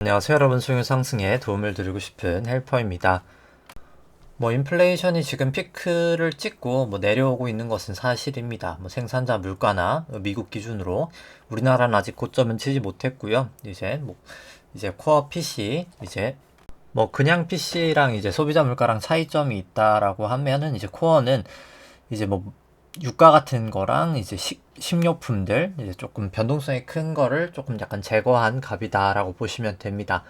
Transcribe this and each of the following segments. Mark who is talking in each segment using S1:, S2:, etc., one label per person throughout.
S1: 안녕하세요 여러분, 수요 상승에 도움을 드리고 싶은 헬퍼입니다. 인플레이션이 지금 피크를 찍고 내려오고 있는 것은 사실입니다. 생산자 물가나 미국 기준으로 우리나라는 아직 고점은 치지 못했고요. 이제 코어 PC, 그냥 PC랑 이제 소비자 물가랑 차이점이 있다라고 하면은, 이제 코어는 이제 유가 같은 거랑 이제 식료품들, 이제 조금 변동성이 큰 거를 조금 약간 제거한 값이다라고 보시면 됩니다.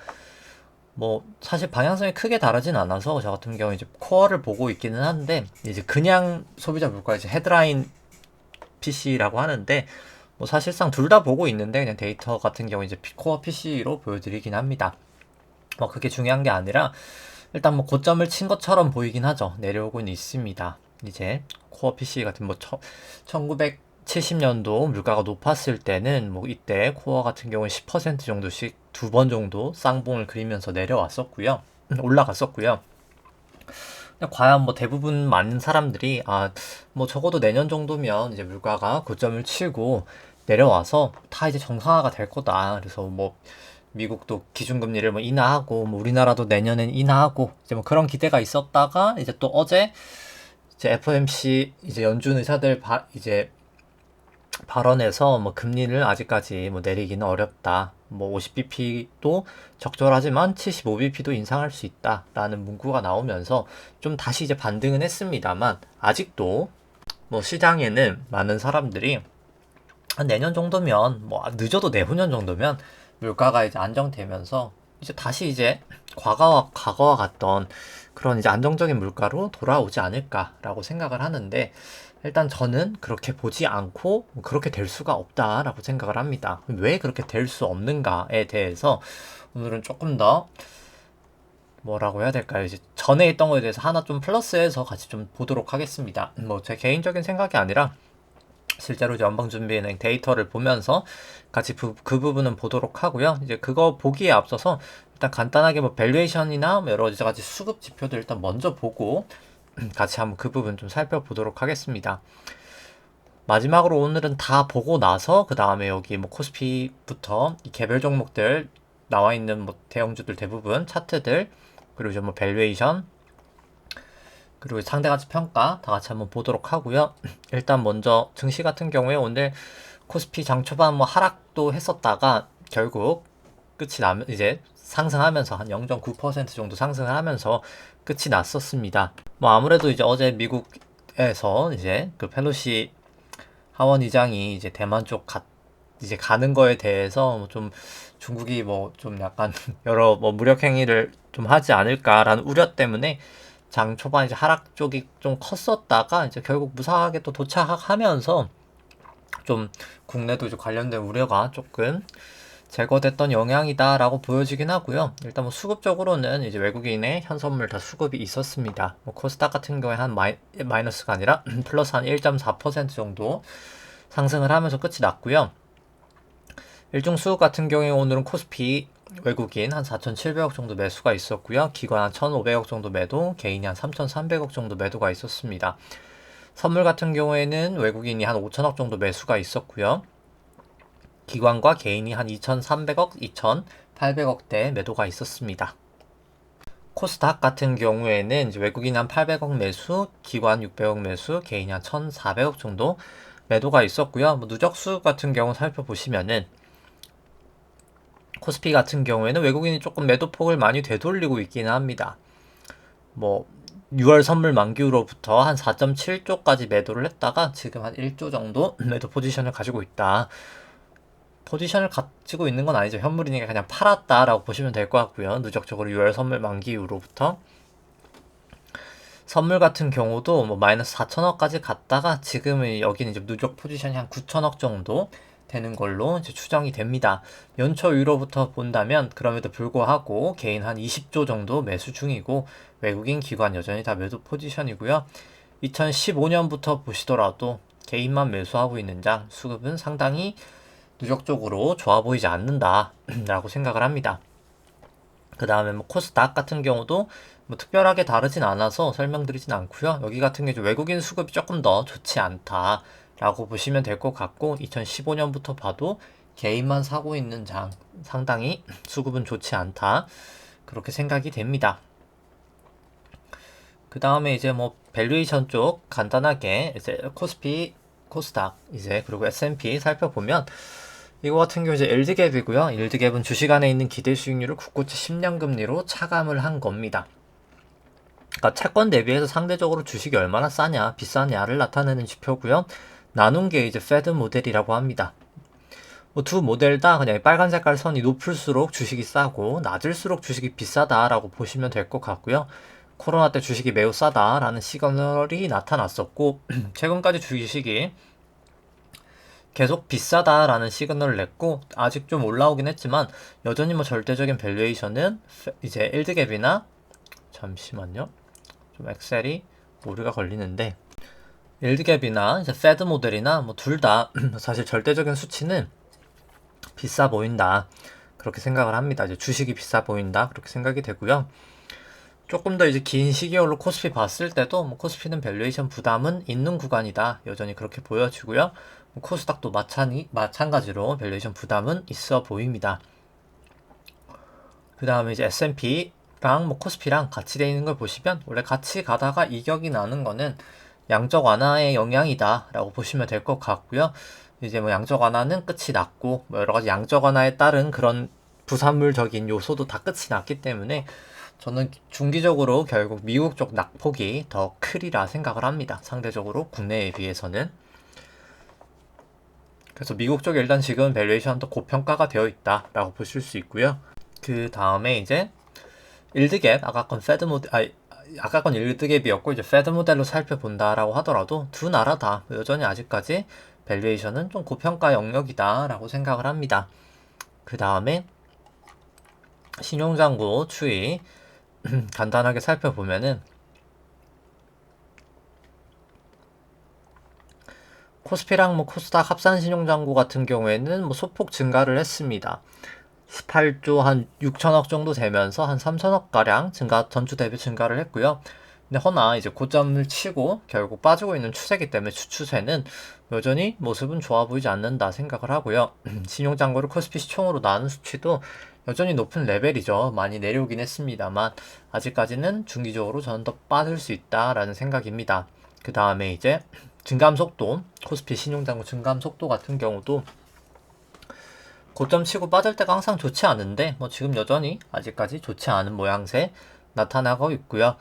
S1: 사실 방향성이 크게 다르진 않아서 저 같은 경우 이제 코어를 보고 있기는 한데, 이제 그냥 소비자 물가 이제 헤드라인 PC라고 하는데, 사실상 둘 다 보고 있는데 그냥 데이터 같은 경우 이제 코어 PC로 보여드리긴 합니다. 그게 중요한 게 아니라 일단 고점을 친 것처럼 보이긴 하죠. 내려오고는 있습니다. 이제 코어 PC 같은 1970년도 물가가 높았을 때는 이때 코어 같은 경우는 10% 정도씩 두 번 정도 쌍봉을 그리면서 내려왔었고요. 올라갔었고요. 과연 대부분 많은 사람들이 적어도 내년 정도면 이제 물가가 고점을 치고 내려와서 다 이제 정상화가 될 거다. 그래서 미국도 기준금리를 인하하고 우리나라도 내년엔 인하하고 이제 그런 기대가 있었다가, 이제 또 어제 이제 FOMC 이제 연준 의사들 이제 발언에서 금리를 아직까지 내리기는 어렵다. 50bp도 적절하지만 75bp도 인상할 수 있다라는 문구가 나오면서 좀 다시 이제 반등은 했습니다만, 아직도 시장에는 많은 사람들이 한 내년 정도면, 늦어도 내후년 정도면 물가가 이제 안정되면서 이제 다시 이제 과거와 같던 그런 이제 안정적인 물가로 돌아오지 않을까라고 생각을 하는데, 일단 저는 그렇게 보지 않고 그렇게 될 수가 없다라고 생각을 합니다. 왜 그렇게 될 수 없는가에 대해서 오늘은 조금 더 뭐라고 해야 될까요? 이제 전에 있던 거에 대해서 하나 좀 플러스해서 같이 좀 보도록 하겠습니다. 제 개인적인 생각이 아니라 실제로 이제 연방준비은행 데이터를 보면서 같이 그 부분은 보도록 하고요. 이제 그거 보기에 앞서서 일단 간단하게 밸류에이션이나 여러 가지 수급 지표들 일단 먼저 보고 같이 한번 그 부분 좀 살펴보도록 하겠습니다. 마지막으로 오늘은 다 보고 나서 그 다음에 여기 코스피부터 이 개별 종목들 나와 있는 대형주들 대부분 차트들, 그리고 이제 밸류에이션, 그리고 상대가치 평가 다 같이 한번 보도록 하고요. 일단 먼저 증시 같은 경우에 오늘 코스피 장 초반 하락도 했었다가 결국 끝이 나면 이제 상승하면서 한 0.9% 정도 상승을 하면서 끝이 났었습니다. 아무래도 이제 어제 미국에서 이제 그 펠로시 하원 의장이 이제 대만 쪽 이제 가는 거에 대해서 좀 중국이 좀 약간 여러 무력 행위를 좀 하지 않을까라는 우려 때문에 장 초반 이제 하락 쪽이 좀 컸었다가 이제 결국 무사하게 또 도착하면서 좀 국내도 이제 관련된 우려가 조금 제거됐던 영향이다라고 보여지긴 하고요. 일단 수급적으로는 이제 외국인의 현선물 다 수급이 있었습니다. 코스닥 같은 경우에 한 마이너스가 아니라 플러스 한 1.4% 정도 상승을 하면서 끝이 났고요. 일중 수급 같은 경우에 오늘은 코스피 외국인 한 4,700억 정도 매수가 있었고요. 기관 한 1,500억 정도 매도, 개인이 한 3,300억 정도 매도가 있었습니다. 선물 같은 경우에는 외국인이 한 5천억 정도 매수가 있었고요. 기관과 개인이 한 2,300억, 2,800억대 매도가 있었습니다. 코스닥 같은 경우에는 이제 외국인 한 800억 매수, 기관 600억 매수, 개인이 한 1,400억 정도 매도가 있었고요. 누적수 같은 경우 살펴보시면은 코스피 같은 경우에는 외국인이 조금 매도폭을 많이 되돌리고 있기는 합니다. 6월 선물 만기로부터 한 4.7조까지 매도를 했다가 지금 한 1조 정도 매도 포지션을 가지고 있다. 포지션을 가지고 있는 건 아니죠. 현물이니까 그냥 팔았다라고 보시면 될 것 같고요. 누적적으로 6월 선물 만기 이후로부터 선물 같은 경우도 마이너스 4천억까지 갔다가 지금은 여기는 이제 누적 포지션이 한 9천억 정도 되는 걸로 이제 추정이 됩니다. 연초 이후로부터 본다면 그럼에도 불구하고 개인 한 20조 정도 매수 중이고 외국인 기관 여전히 다 매도 포지션이고요. 2015년부터 보시더라도 개인만 매수하고 있는 장 수급은 상당히 누적적으로 좋아 보이지 않는다 라고 생각을 합니다. 그 다음에 코스닥 같은 경우도 특별하게 다르진 않아서 설명드리진 않고요. 여기 같은 경우 외국인 수급이 조금 더 좋지 않다 라고 보시면 될 것 같고, 2015년부터 봐도 개인만 사고 있는 장 상당히 수급은 좋지 않다. 그렇게 생각이 됩니다. 그 다음에 이제 뭐 밸류에이션 쪽 간단하게 이제 코스피, 코스닥 이제 그리고 S&P 살펴보면 이거 같은 경우 이제 일드갭이고요. 일드갭은 주식 안에 있는 기대 수익률을 국고채 10년 금리로 차감을 한 겁니다. 그러니까 채권 대비해서 상대적으로 주식이 얼마나 싸냐, 비싸냐를 나타내는 지표고요. 나눈 게 이제 페드 모델이라고 합니다. 뭐 두 모델 다 그냥 빨간 색깔 선이 높을수록 주식이 싸고 낮을수록 주식이 비싸다라고 보시면 될 것 같고요. 코로나 때 주식이 매우 싸다라는 시그널이 나타났었고 최근까지 주식이 계속 비싸다라는 시그널을 냈고 아직 좀 올라오긴 했지만 여전히 뭐 절대적인 밸류에이션은 이제 일드갭이나 잠시만요. 좀 엑셀이 오류가 걸리는데 일드갭이나 이제 페드 모델이나 뭐 둘 다 사실 절대적인 수치는 비싸 보인다. 그렇게 생각을 합니다. 이제 주식이 비싸 보인다. 그렇게 생각이 되고요. 조금 더 이제 긴 시기열로 코스피 봤을 때도 뭐 코스피는 밸류에이션 부담은 있는 구간이다. 여전히 그렇게 보여지고요. 뭐 코스닥도 마찬가지로 밸류에이션 부담은 있어 보입니다. 그 다음에 이제 S&P랑 뭐 코스피랑 같이 되어 있는 걸 보시면 원래 같이 가다가 이격이 나는 거는 양적 완화의 영향이다 라고 보시면 될 것 같고요. 이제 뭐 양적 완화는 끝이 났고 뭐 여러 가지 양적 완화에 따른 그런 부산물적인 요소도 다 끝이 났기 때문에 저는 중기적으로 결국 미국 쪽 낙폭이 더 크리라 생각을 합니다. 상대적으로 국내에 비해서는. 그래서 미국 쪽에 일단 지금 밸류에이션도 고평가가 되어 있다라고 보실 수 있고요. 그 다음에 이제 일드갭 아까 건 페드 모델 아까 건 일드갭이었고 이제 페드 모델로 살펴본다라고 하더라도 두 나라 다 여전히 아직까지 밸류에이션은 좀 고평가 영역이다라고 생각을 합니다. 그 다음에 신용장고 추이 간단하게 살펴보면은 코스피랑 뭐 코스닥 합산 신용장고 같은 경우에는 뭐 소폭 증가를 했습니다. 18조 한 6천억 정도 되면서 한 3천억 가량 전주 대비 증가를 했고요. 근데 허나 이제 고점을 치고 결국 빠지고 있는 추세이기 때문에 주추세는 여전히 모습은 좋아 보이지 않는다 생각을 하고요. 신용장고를 코스피 시총으로 나눈 수치도 여전히 높은 레벨이죠. 많이 내려오긴 했습니다만 아직까지는 중기적으로 저는 더 빠질 수 있다라는 생각입니다. 그 다음에 이제 증감 속도, 코스피 신용장고 증감 속도 같은 경우도 고점 치고 빠질 때가 항상 좋지 않은데 뭐 지금 여전히 아직까지 좋지 않은 모양새 나타나고 있고요.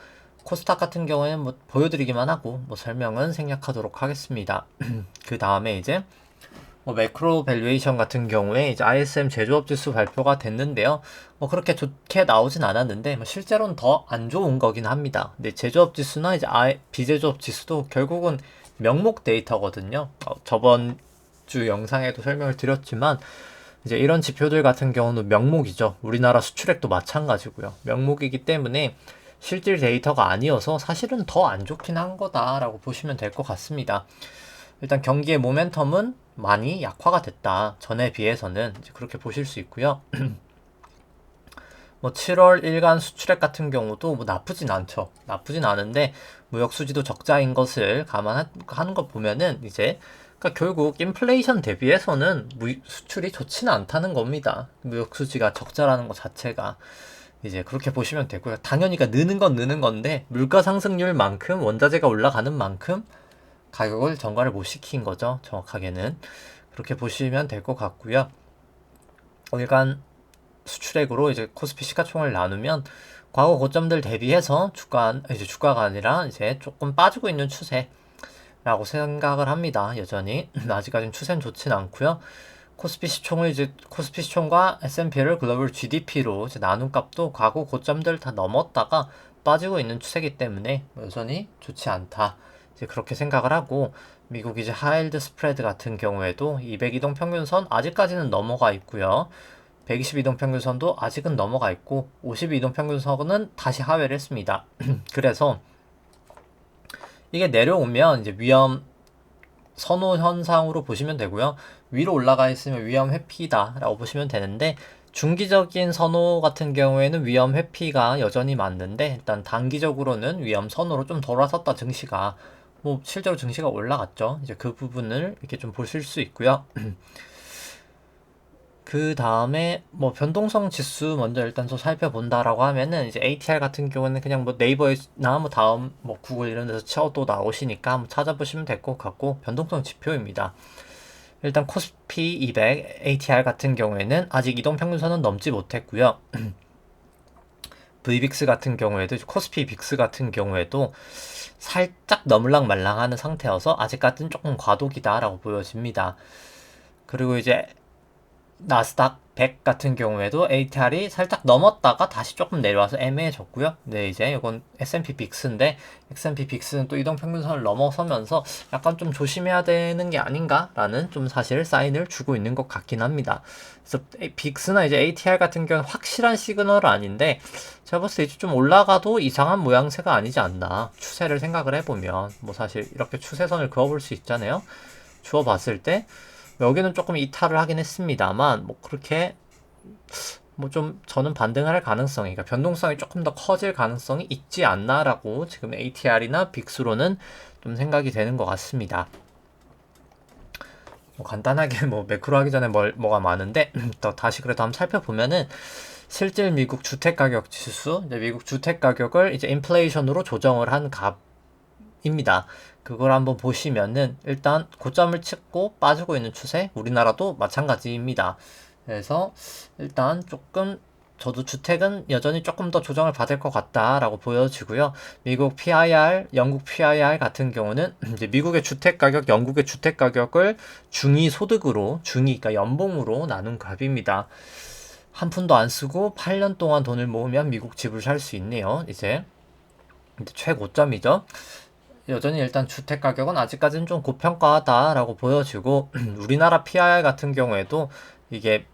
S1: 코스닥 같은 경우에는 뭐 보여드리기만 하고 뭐 설명은 생략하도록 하겠습니다. 그 다음에 이제 뭐 매크로 밸류에이션 같은 경우에 이제 ISM 제조업 지수 발표가 됐는데요. 뭐 그렇게 좋게 나오진 않았는데 뭐 실제로는 더 안 좋은 거긴 합니다. 근데 제조업 지수나 이제 비제조업 지수도 결국은 명목 데이터거든요. 저번 주 영상에도 설명을 드렸지만 이제 이런 지표들 같은 경우는 명목이죠. 우리나라 수출액도 마찬가지고요. 명목이기 때문에 실질 데이터가 아니어서 사실은 더 안 좋긴 한 거다라고 보시면 될 것 같습니다. 일단 경기의 모멘텀은 많이 약화가 됐다. 전에 비해서는 이제 그렇게 보실 수 있고요. 뭐 7월 일간 수출액 같은 경우도 뭐 나쁘진 않죠. 나쁘진 않은데 무역 수지도 적자인 것을 감안하는 거 보면은 이제 그러니까 결국 인플레이션 대비해서는 수출이 좋지는 않다는 겁니다. 무역 수지가 적자라는 것 자체가 이제 그렇게 보시면 되고요. 당연히 느는 건 느는 건데 물가 상승률만큼 원자재가 올라가는 만큼 가격을 전가를 못 시킨 거죠. 정확하게는 그렇게 보시면 될 것 같고요. 일간 수출액으로 이제 코스피 시가총을 나누면 과거 고점들 대비해서 주가가 아니라 이제 조금 빠지고 있는 추세라고 생각을 합니다. 여전히 아직까지는 추세는 좋진 않고요. 코스피 시총과 S&P를 글로벌 GDP로 이제 나눈 값도 과거 고점들 다 넘었다가 빠지고 있는 추세이기 때문에 여전히 좋지 않다. 이제 그렇게 생각을 하고 미국 이제 하이힐드 스프레드 같은 경우에도 200이동 평균선 아직까지는 넘어가 있고요. 122동 평균선도 아직은 넘어가 있고 52동 평균선은 다시 하회를 했습니다. 그래서 이게 내려오면 이제 위험 선호 현상으로 보시면 되고요. 위로 올라가 있으면 위험 회피다 라고 보시면 되는데 중기적인 선호 같은 경우에는 위험 회피가 여전히 맞는데 일단 단기적으로는 위험 선호로 좀 돌아섰다 증시가 뭐 실제로 증시가 올라갔죠. 이제 그 부분을 이렇게 좀 보실 수 있고요. 그 다음에 뭐 변동성 지수 먼저 일단 좀 살펴본다라고 하면은 이제 ATR 같은 경우는 그냥 뭐 네이버나 뭐 다음 뭐 구글 이런 데서 쳐도 나오시니까 한번 찾아보시면 될 것 같고, 변동성 지표입니다. 일단 코스피 200 ATR 같은 경우에는 아직 이동평균선은 넘지 못했고요. VBIX 같은 경우에도, 코스피 빅스 같은 경우에도 살짝 넘을랑 말랑하는 상태여서 아직까지는 조금 과도기다라고 보여집니다. 그리고 이제 나스닥 100 같은 경우에도 ATR이 살짝 넘었다가 다시 조금 내려와서 애매해졌고요. 네, 이제 이건 S&P 빅스인데, S&P 빅스는 또 이동평균선을 넘어서면서 약간 좀 조심해야 되는 게 아닌가라는 좀 사실 사인을 주고 있는 것 같긴 합니다. 그래서 빅스나 이제 ATR 같은 경우는 확실한 시그널은 아닌데, 제가 봤을 때 이제 좀 올라가도 이상한 모양새가 아니지 않나. 추세를 생각을 해보면 뭐 사실 이렇게 추세선을 그어볼 수 있잖아요. 주어봤을 때 여기는 조금 이탈을 하긴 했습니다만, 뭐 그렇게 뭐 좀 저는 반등을 할 가능성이, 그러니까 변동성이 조금 더 커질 가능성이 있지 않나라고 지금 ATR이나 빅스로는 좀 생각이 되는 것 같습니다. 뭐 간단하게 뭐 매크로 하기 전에 뭐가 많은데 또 다시 그래도 한번 살펴보면은, 실질 미국 주택가격 지수, 이제 미국 주택가격을 이제 인플레이션으로 조정을 한 값입니다. 그걸 한번 보시면은 일단 고점을 찍고 빠지고 있는 추세, 우리나라도 마찬가지입니다. 그래서 일단 조금 저도 주택은 여전히 조금 더 조정을 받을 것 같다라고 보여지고요. 미국 PIR, 영국 PIR 같은 경우는 이제 미국의 주택 가격, 영국의 주택 가격을 중위 소득으로, 그러니까 연봉으로 나눈 값입니다. 한 푼도 안 쓰고 8년 동안 돈을 모으면 미국 집을 살 수 있네요. 이제 최고점이죠. 여전히 일단 주택 가격은 아직까지는 좀 고평가다라고 보여지고, 우리나라 PIR 같은 경우에도 이게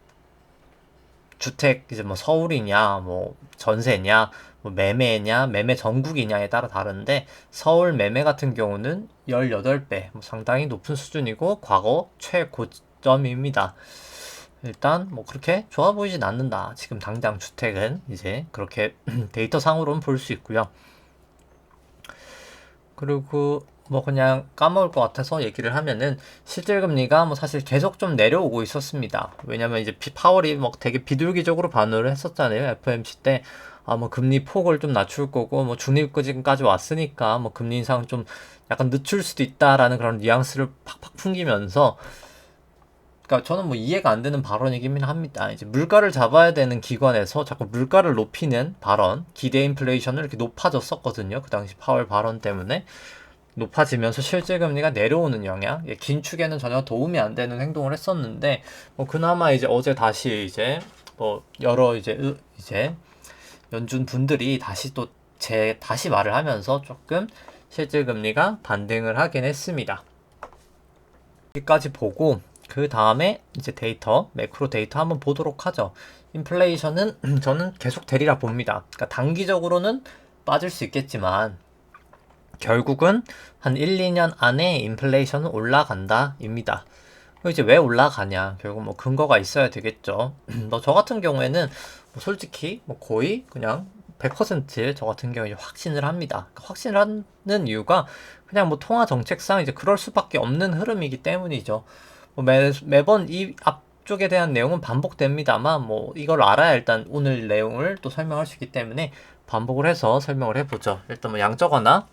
S1: 주택 이제 뭐 서울이냐, 뭐 전세냐, 뭐 매매냐, 매매 전국이냐에 따라 다른데, 서울 매매 같은 경우는 18배, 뭐 상당히 높은 수준이고 과거 최고점입니다. 일단 뭐 그렇게 좋아 보이진 않는다. 지금 당장 주택은 이제 그렇게 데이터 상으로는 볼 수 있고요. 그리고 뭐 그냥 까먹을 것 같아서 얘기를 하면은, 실질금리가 뭐 사실 계속 좀 내려오고 있었습니다. 왜냐면 이제 파월이 뭐 되게 비둘기적으로 반응을 했었잖아요. FOMC 때. 아, 뭐 금리 폭을 좀 낮출 거고, 뭐 중립까지 왔으니까 뭐 금리 인상 좀 약간 늦출 수도 있다라는 그런 뉘앙스를 팍팍 풍기면서, 그러니까 저는 뭐 이해가 안 되는 발언이긴 합니다. 이제 물가를 잡아야 되는 기관에서 자꾸 물가를 높이는 발언, 기대 인플레이션을 이렇게 높아졌었거든요. 그 당시 파월 발언 때문에 높아지면서 실질 금리가 내려오는 영향, 긴축에는 전혀 도움이 안 되는 행동을 했었는데, 뭐 그나마 이제 어제 다시 이제 뭐 여러 이제 연준 분들이 다시 또 다시 말을 하면서 조금 실질 금리가 반등을 하긴 했습니다. 여기까지 보고 그 다음에 이제 데이터, 매크로 데이터 한번 보도록 하죠. 인플레이션은 저는 계속 되리라 봅니다. 그러니까 단기적으로는 빠질 수 있겠지만 결국은 한 1, 2년 안에 인플레이션은 올라간다 입니다. 이제 왜 올라가냐? 결국 뭐 근거가 있어야 되겠죠. 저 같은 경우에는 뭐 솔직히 뭐 거의 그냥 100% 같은 경우에 확신을 합니다. 확신을 하는 이유가 그냥 뭐 통화 정책상 이제 그럴 수밖에 없는 흐름이기 때문이죠. 뭐 매번 이 앞쪽에 대한 내용은 반복됩니다만, 뭐 이걸 알아야 일단 오늘 내용을 또 설명할 수 있기 때문에 반복을 해서 설명을 해보죠. 일단 뭐 양적 완화,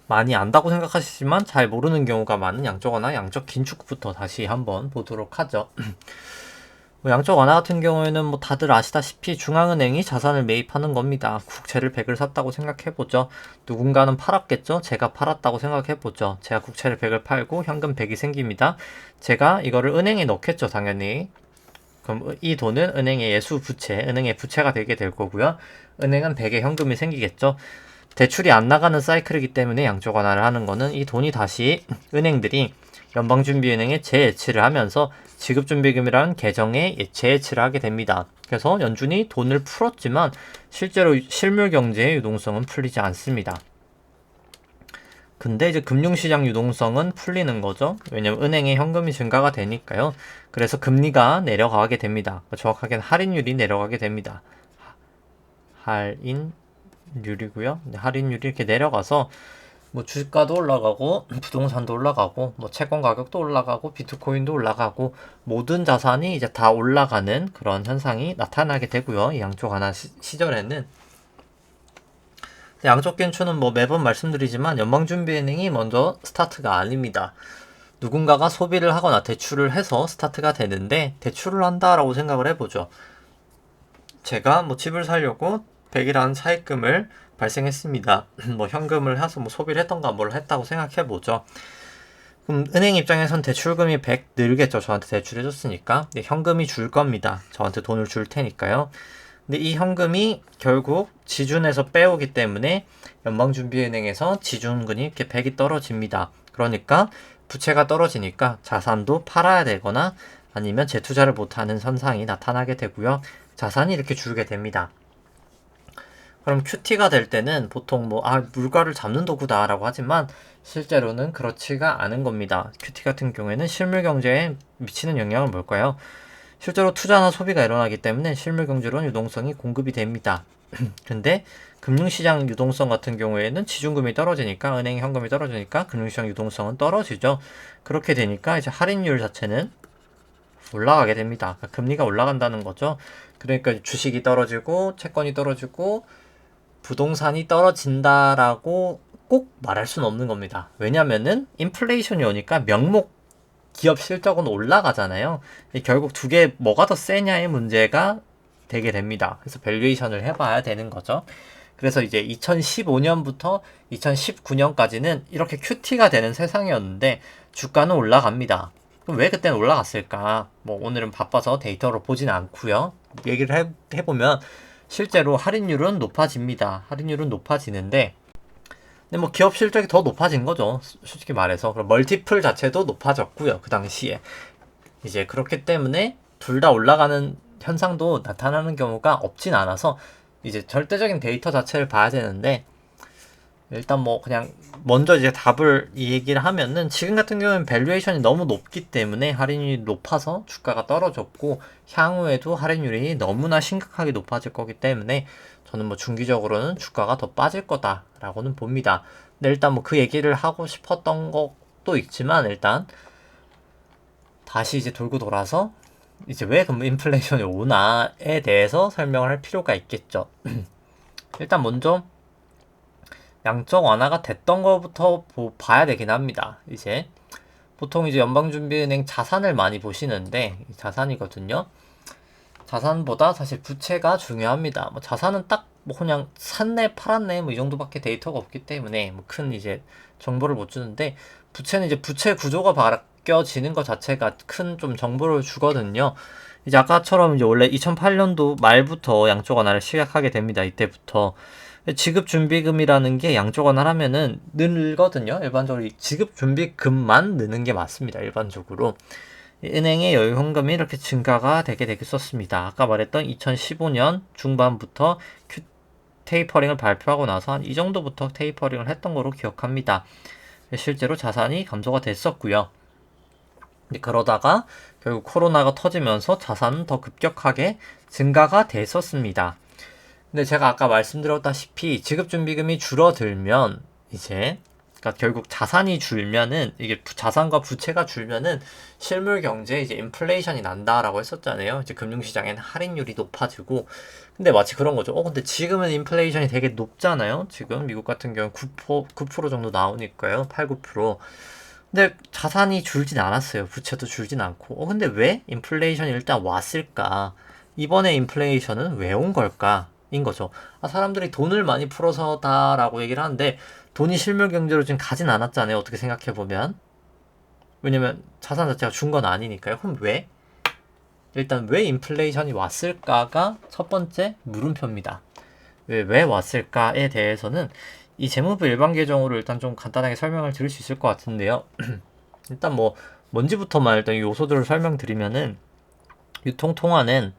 S1: 많이 안다고 생각하시지만 잘 모르는 경우가 많은 양적 완화, 양적 긴축부터 다시 한번 보도록 하죠. 뭐 양적 완화 같은 경우에는 뭐 다들 아시다시피 중앙은행이 자산을 매입하는 겁니다. 국채를 100을 샀다고 생각해보죠. 누군가는 팔았겠죠? 제가 팔았다고 생각해보죠. 제가 국채를 100을 팔고 현금 100이 생깁니다. 제가 이거를 은행에 넣겠죠, 당연히. 그럼 이 돈은 은행의 예수 부채, 은행의 부채가 되게 될 거고요. 은행은 100의 현금이 생기겠죠. 대출이 안 나가는 사이클이기 때문에 양적 완화를 하는 거는 이 돈이 다시 은행들이 연방준비은행에 재예치를 하면서 지급준비금이라는 계정에 재예치를 하게 됩니다. 그래서 연준이 돈을 풀었지만 실제로 실물 경제의 유동성은 풀리지 않습니다. 근데 이제 금융시장 유동성은 풀리는 거죠. 왜냐면 은행의 현금이 증가가 되니까요. 그래서 금리가 내려가게 됩니다. 정확하게는 할인율이 내려가게 됩니다. 할인율이고요. 할인율이 이렇게 내려가서 뭐 주가도 올라가고 부동산도 올라가고 뭐 채권 가격도 올라가고 비트코인도 올라가고 모든 자산이 이제 다 올라가는 그런 현상이 나타나게 되고요. 이 양쪽 하나 시절에는 양적 긴축은 뭐 매번 말씀드리지만 연방준비은행이 먼저 스타트가 아닙니다. 누군가가 소비를 하거나 대출을 해서 스타트가 되는데 대출을 한다라고 생각을 해보죠. 제가 뭐 집을 사려고 100이라는 차입금을 발생했습니다. 뭐 현금을 해서 뭐 소비를 했던가 뭘 했다고 생각해보죠. 그럼 은행 입장에선 대출금이 100 늘겠죠. 저한테 대출해줬으니까. 현금이 줄 겁니다. 저한테 돈을 줄 테니까요. 근데 이 현금이 결국 지준에서 빼오기 때문에 연방준비은행에서 지준금이 이렇게 100이 떨어집니다. 그러니까 부채가 떨어지니까 자산도 팔아야 되거나 아니면 재투자를 못하는 현상이 나타나게 되고요. 자산이 이렇게 줄게 됩니다. 그럼 QT가 될 때는 보통 물가를 잡는 도구다 라고 하지만 실제로는 그렇지가 않은 겁니다. QT 같은 경우에는 실물 경제에 미치는 영향은 뭘까요? 실제로 투자나 소비가 일어나기 때문에 실물 경제로는 유동성이 공급이 됩니다. 근데 금융시장 유동성 같은 경우에는 지준금이 떨어지니까 은행 현금이 떨어지니까 금융시장 유동성은 떨어지죠. 그렇게 되니까 이제 할인율 자체는 올라가게 됩니다. 그러니까 금리가 올라간다는 거죠. 그러니까 주식이 떨어지고 채권이 떨어지고 부동산이 떨어진다라고 꼭 말할 수는 없는 겁니다. 왜냐면은 인플레이션이 오니까 명목 기업 실적은 올라가잖아요. 결국 두 개 뭐가 더 세냐의 문제가 되게 됩니다. 그래서 밸류에이션을 해봐야 되는 거죠. 그래서 이제 2015년부터 2019년까지는 이렇게 QT가 되는 세상이었는데 주가는 올라갑니다. 그럼 왜 그때는 올라갔을까? 뭐 오늘은 바빠서 데이터로 보진 않고요. 얘기를 해보면 실제로 할인율은 높아집니다. 할인율은 높아지는데 근데 뭐 기업 실적이 더 높아진 거죠. 솔직히 말해서. 그럼 멀티플 자체도 높아졌고요. 그 당시에. 이제 그렇기 때문에 둘 다 올라가는 현상도 나타나는 경우가 없진 않아서 이제 절대적인 데이터 자체를 봐야 되는데 일단 뭐 그냥 먼저 이제 답을 이 얘기를 하면은 지금 같은 경우는 밸류에이션이 너무 높기 때문에 할인율이 높아서 주가가 떨어졌고 향후에도 할인율이 너무나 심각하게 높아질 거기 때문에 저는 뭐 중기적으로는 주가가 더 빠질 거다라고는 봅니다. 근데 일단 뭐 그 얘기를 하고 싶었던 것도 있지만 일단 다시 이제 돌고 돌아서 이제 왜 그럼 인플레이션이 오나에 대해서 설명을 할 필요가 있겠죠. 일단 먼저 양적 완화가 됐던 것부터 봐야 되긴 합니다. 이제 보통 이제 연방준비은행 자산을 많이 보시는데 자산이거든요. 자산보다 사실 부채가 중요합니다. 뭐 자산은 딱 뭐 그냥 샀네 팔았네 뭐 이 정도밖에 데이터가 없기 때문에 뭐 큰 이제 정보를 못 주는데 부채는 이제 부채 구조가 바뀌어지는 것 자체가 큰 좀 정보를 주거든요. 이제 아까처럼 이제 원래 2008년도 말부터 양적 완화를 시작하게 됩니다. 이때부터 지급준비금이라는 게 양적 완화를 하면은 늘거든요. 일반적으로 지급준비금만 느는 게 맞습니다. 일반적으로. 은행의 여유 현금이 이렇게 증가가 되게 되겠었습니다. 아까 말했던 2015년 중반부터 테이퍼링을 발표하고 나서 한 이 정도부터 테이퍼링을 했던 거로 기억합니다. 실제로 자산이 감소가 됐었고요. 그러다가 결국 코로나가 터지면서 자산은 더 급격하게 증가가 됐었습니다. 근데 제가 아까 말씀드렸다시피 지급준비금이 줄어들면 이제 그러니까 결국 자산이 줄면은 이게 자산과 부채가 줄면은 실물 경제에 이제 인플레이션이 난다라고 했었잖아요. 이제 금융시장에는 할인율이 높아지고 근데 마치 그런 거죠. 근데 지금은 인플레이션이 되게 높잖아요. 지금 미국 같은 경우는 9% 정도 나오니까요. 8, 9%. 근데 자산이 줄진 않았어요. 부채도 줄진 않고. 근데 왜 인플레이션이 일단 왔을까? 이번에 인플레이션은 왜 온 걸까? 인 거죠. 사람들이 돈을 많이 풀어서다라고 얘기를 하는데 돈이 실물 경제로 지금 가진 않았잖아요. 어떻게 생각해 보면. 왜냐면 자산 자체가 준 건 아니니까요. 그럼 왜? 일단 왜 인플레이션이 왔을까가 첫 번째 물음표입니다. 왜 왔을까에 대해서는 이 재무부 일반 계정으로 일단 좀 간단하게 설명을 드릴 수 있을 것 같은데요. 일단 뭐 뭔지부터만 일단 요소들을 설명드리면은 유통통화는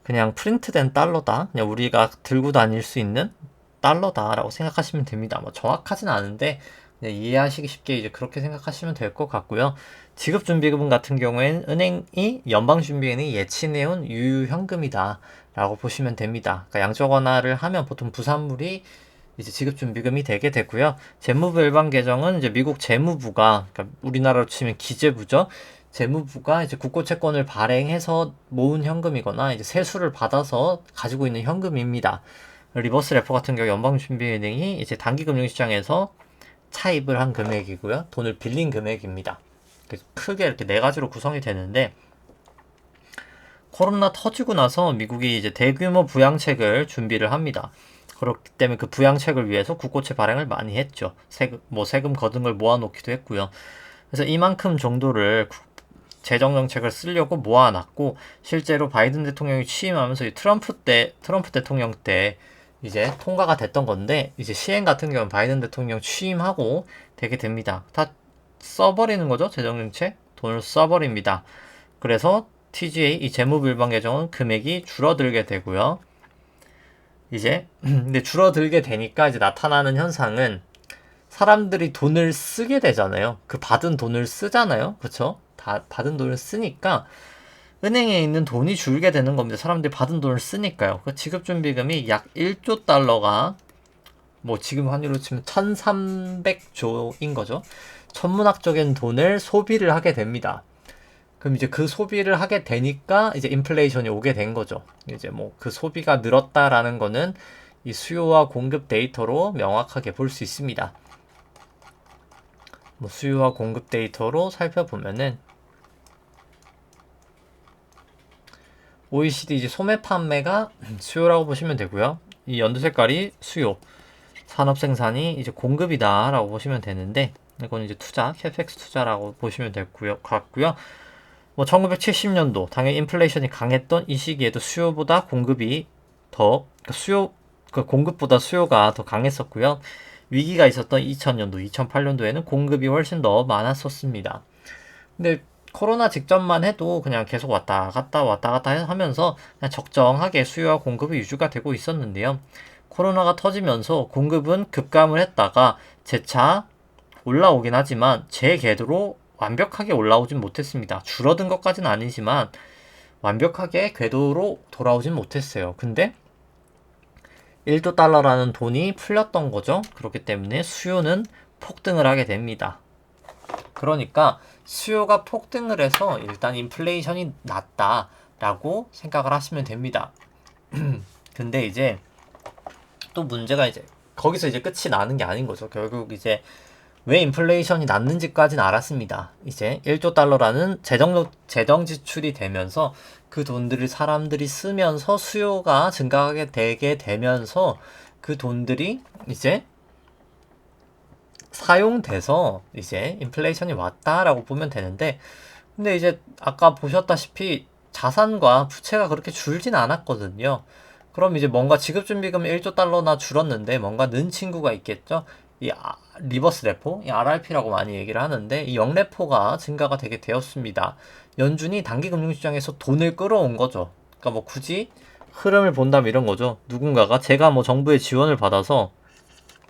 S1: 그냥 프린트된 달러다. 그냥 우리가 들고 다닐 수 있는 달러다라고 생각하시면 됩니다. 뭐 정확하진 않은데 그냥 이해하시기 쉽게 이제 그렇게 생각하시면 될 것 같고요. 지급준비금 같은 경우에는 은행이 연방준비은행이 예치해온 유효현금이다 라고 보시면 됩니다. 그러니까 양적 완화를 하면 보통 부산물이 이제 지급준비금이 되게 되고요. 재무부 일반 계정은 이제 미국 재무부가, 그러니까 우리나라로 치면 기재부죠. 재무부가 이제 국고채권을 발행해서 모은 현금이거나 이제 세수를 받아서 가지고 있는 현금입니다. 리버스 레포 같은 경우 연방준비은행이 이제 단기금융시장에서 차입을 한 금액이고요. 돈을 빌린 금액입니다. 크게 이렇게 네 가지로 구성이 되는데, 코로나 터지고 나서 미국이 이제 대규모 부양책을 준비를 합니다. 그렇기 때문에 그 부양책을 위해서 국고채 발행을 많이 했죠. 세금 거둔 걸 모아놓기도 했고요. 그래서 이만큼 정도를 재정정책을 쓰려고 모아놨고, 실제로 바이든 대통령이 취임하면서 트럼프 대통령 때 이제 통과가 됐던 건데, 이제 시행 같은 경우는 바이든 대통령 취임하고 되게 됩니다. 다 써버리는 거죠. 재정정책 돈을 써버립니다. 그래서 TGA 이 재무부 일반 계정은 금액이 줄어들게 되고요. 이제 근데 줄어들게 되니까 이제 나타나는 현상은 사람들이 돈을 쓰게 되잖아요. 그 받은 돈을 쓰잖아요. 그쵸? 다 받은 돈을 쓰니까 은행에 있는 돈이 줄게 되는 겁니다. 사람들이 받은 돈을 쓰니까요. 그 지급준비금이 약 1조 달러가 뭐 지금 환율로 치면 1300조인 거죠. 천문학적인 돈을 소비를 하게 됩니다. 그럼 이제 그 소비를 하게 되니까 이제 인플레이션이 오게 된 거죠. 이제 뭐 그 소비가 늘었다라는 거는 이 수요와 공급 데이터로 명확하게 볼 수 있습니다. 뭐 수요와 공급 데이터로 살펴보면은 OECD 이제 소매 판매가 수요라고 보시면 되고요. 이 연두 색깔이 수요, 산업 생산이 이제 공급이다라고 보시면 되는데, 이건 이제 투자, 캐펙스 투자라고 보시면 될 것 같고요. 뭐 1970년도 당연히 인플레이션이 강했던 이 시기에도 수요보다 공급이 더 공급보다 수요가 더 강했었고요. 위기가 있었던 2000년도, 2008년도에는 공급이 훨씬 더 많았었습니다. 근데 코로나 직전만 해도 그냥 계속 왔다 갔다 하면서 그냥 적정하게 수요와 공급이 유지가 되고 있었는데요. 코로나가 터지면서 공급은 급감을 했다가 재차 올라오긴 하지만 제 궤도로 완벽하게 올라오진 못했습니다. 줄어든 것까지는 아니지만 완벽하게 궤도로 돌아오진 못했어요. 근데 1조 달러라는 돈이 풀렸던 거죠. 그렇기 때문에 수요는 폭등을 하게 됩니다. 그러니까 수요가 폭등을 해서 일단 인플레이션이 낮다라고 생각을 하시면 됩니다. 근데 이제 또 문제가 이제 거기서 이제 끝이 나는 게 아닌 거죠. 결국 이제 왜 인플레이션이 낮는지까지는 알았습니다. 이제 1조 달러라는 재정 지출이 되면서 그 돈들을 사람들이 쓰면서 수요가 증가하게 되게 되면서 그 돈들이 이제 사용돼서 이제 인플레이션이 왔다라고 보면 되는데, 근데 이제 아까 보셨다시피 자산과 부채가 그렇게 줄진 않았거든요. 그럼 이제 뭔가 지급준비금이 1조 달러나 줄었는데 뭔가 는 친구가 있겠죠. 이 리버스 레포, 이 RRP라고 많이 얘기를 하는데 이 영레포가 증가가 되게 되었습니다. 연준이 단기금융시장에서 돈을 끌어온 거죠. 그러니까 뭐 굳이 흐름을 본다면 이런 거죠. 누군가가 제가 뭐 정부의 지원을 받아서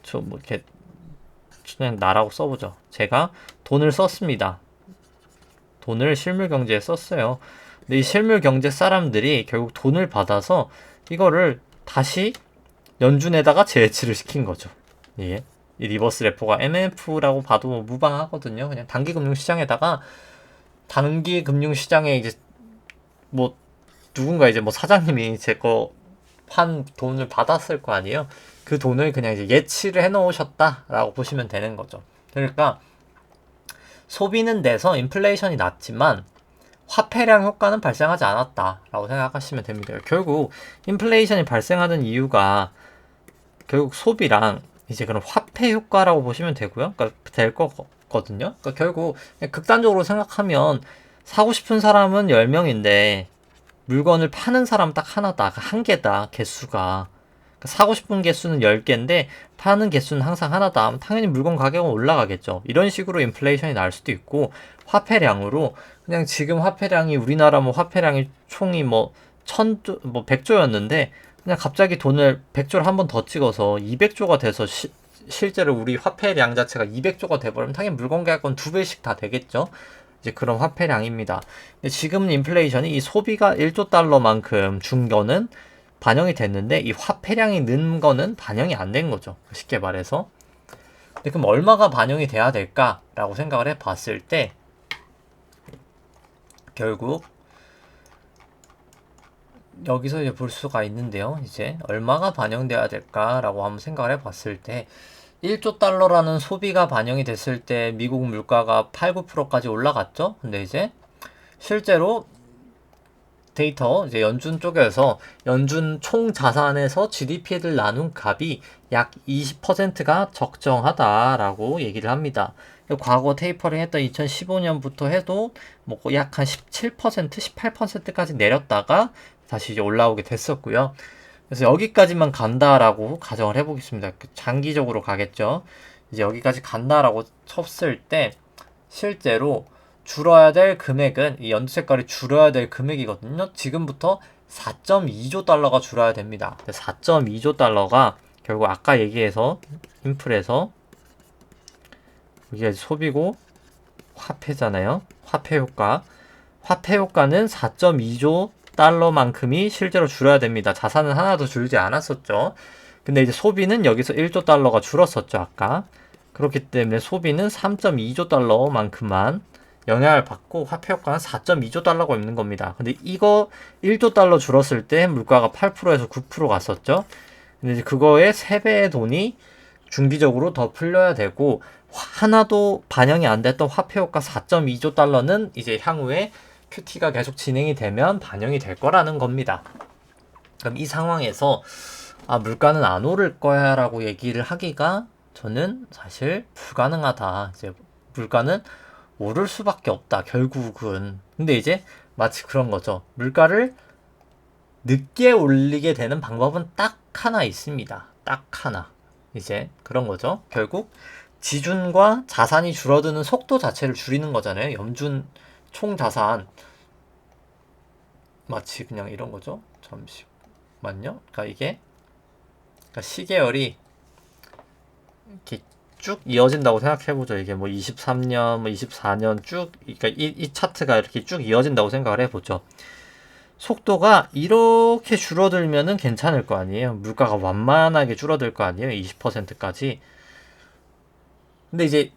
S1: 저 뭐 이렇게 그냥 나라고 써보죠. 제가 돈을 썼습니다. 돈을 실물 경제에 썼어요. 근데 이 실물 경제 사람들이 결국 돈을 받아서 이거를 다시 연준에다가 재해치를 시킨 거죠. 예. 이 리버스 레포가 MMF라고 봐도 무방하거든요. 그냥 단기 금융 시장에다가 단기 금융 시장에 이제 뭐 누군가 이제 뭐 사장님이 제 거 판 돈을 받았을 거 아니에요. 그 돈을 그냥 이제 예치를 해 놓으셨다라고 보시면 되는 거죠. 그러니까 소비는 돼서 인플레이션이 낮지만 화폐량 효과는 발생하지 않았다라고 생각하시면 됩니다. 결국 인플레이션이 발생하는 이유가 결국 소비랑 이제 그런 화폐 효과라고 보시면 되고요. 그러니까 될 거거든요. 그러니까 결국 극단적으로 생각하면 사고 싶은 사람은 10명인데 물건을 파는 사람 딱 하나다. 한 개다. 개수가. 그러니까 사고 싶은 개수는 10개인데 파는 개수는 항상 하나다. 당연히 물건 가격은 올라가겠죠. 이런 식으로 인플레이션이 날 수도 있고, 화폐량으로 그냥 지금 화폐량이 우리나라 뭐 화폐량이 총이 뭐 1000조 뭐 100조였는데 그냥 갑자기 돈을 100조를 한 번 더 찍어서 200조가 돼서 실제로 우리 화폐량 자체가 200조가 돼버리면 당연히 물건 가격은 2배씩 다 되겠죠. 이제 그런 화폐량입니다. 근데 지금 인플레이션이 이 소비가 1조 달러만큼 준 거는 반영이 됐는데 이 화폐량이 는 거는 반영이 안 된 거죠. 쉽게 말해서. 근데 그럼 얼마가 반영이 돼야 될까라고 생각을 해봤을 때 결국 여기서 이제 볼 수가 있는데요. 이제 얼마가 반영돼야 될까라고 한번 생각을 해봤을 때 1조 달러라는 소비가 반영이 됐을 때 미국 물가가 8, 9%까지 올라갔죠. 근데 이제 실제로 데이터 이제 연준 쪽에서 연준 총 자산에서 GDP를 나눈 값이 약 20%가 적정하다라고 얘기를 합니다. 과거 테이퍼링 했던 2015년부터 해도 뭐 약 한 17%, 18%까지 내렸다가 다시 이제 올라오게 됐었고요. 그래서 여기까지만 간다라고 가정을 해보겠습니다. 장기적으로 가겠죠. 이제 여기까지 간다라고 쳤을 때 실제로 줄어야 될 금액은 이 연두 색깔이 줄어야 될 금액이거든요. 지금부터 4.2조 달러가 줄어야 됩니다. 4.2조 달러가 결국 아까 얘기해서 인플에서 이게 소비고 화폐잖아요. 화폐 효과. 화폐 효과는 4.2조 달러만큼이 실제로 줄어야 됩니다. 자산은 하나도 줄지 않았었죠. 근데 이제 소비는 여기서 1조 달러가 줄었었죠, 아까. 그렇기 때문에 소비는 3.2조 달러만큼만 영향을 받고 화폐 효과는 4.2조 달러가 있는 겁니다. 근데 이거 1조 달러 줄었을 때 물가가 8%에서 9% 갔었죠. 근데 이제 그거의 3배의 돈이 중기적으로 더 풀려야 되고 하나도 반영이 안 됐던 화폐 효과 4.2조 달러는 이제 향후에 QT가 계속 진행이 되면 반영이 될 거라는 겁니다. 그럼 이 상황에서 물가는 안 오를 거야 라고 얘기를 하기가 저는 사실 불가능하다. 이제 물가는 오를 수밖에 없다. 결국은. 근데 이제 마치 그런 거죠. 물가를 늦게 올리게 되는 방법은 딱 하나 있습니다. 딱 하나. 이제 그런 거죠. 결국 지준과 자산이 줄어드는 속도 자체를 줄이는 거잖아요. 연준 총 자산 마치 그냥 이런 거죠. 잠시만요. 그러니까 이게 시계열이 이렇게 쭉 이어진다고 생각해보죠. 이게 뭐 23년, 뭐 24년 쭉, 그러니까 이 차트가 이렇게 쭉 이어진다고 생각을 해보죠. 속도가 이렇게 줄어들면은 괜찮을 거 아니에요. 물가가 완만하게 줄어들 거 아니에요. 20%까지. 근데 이제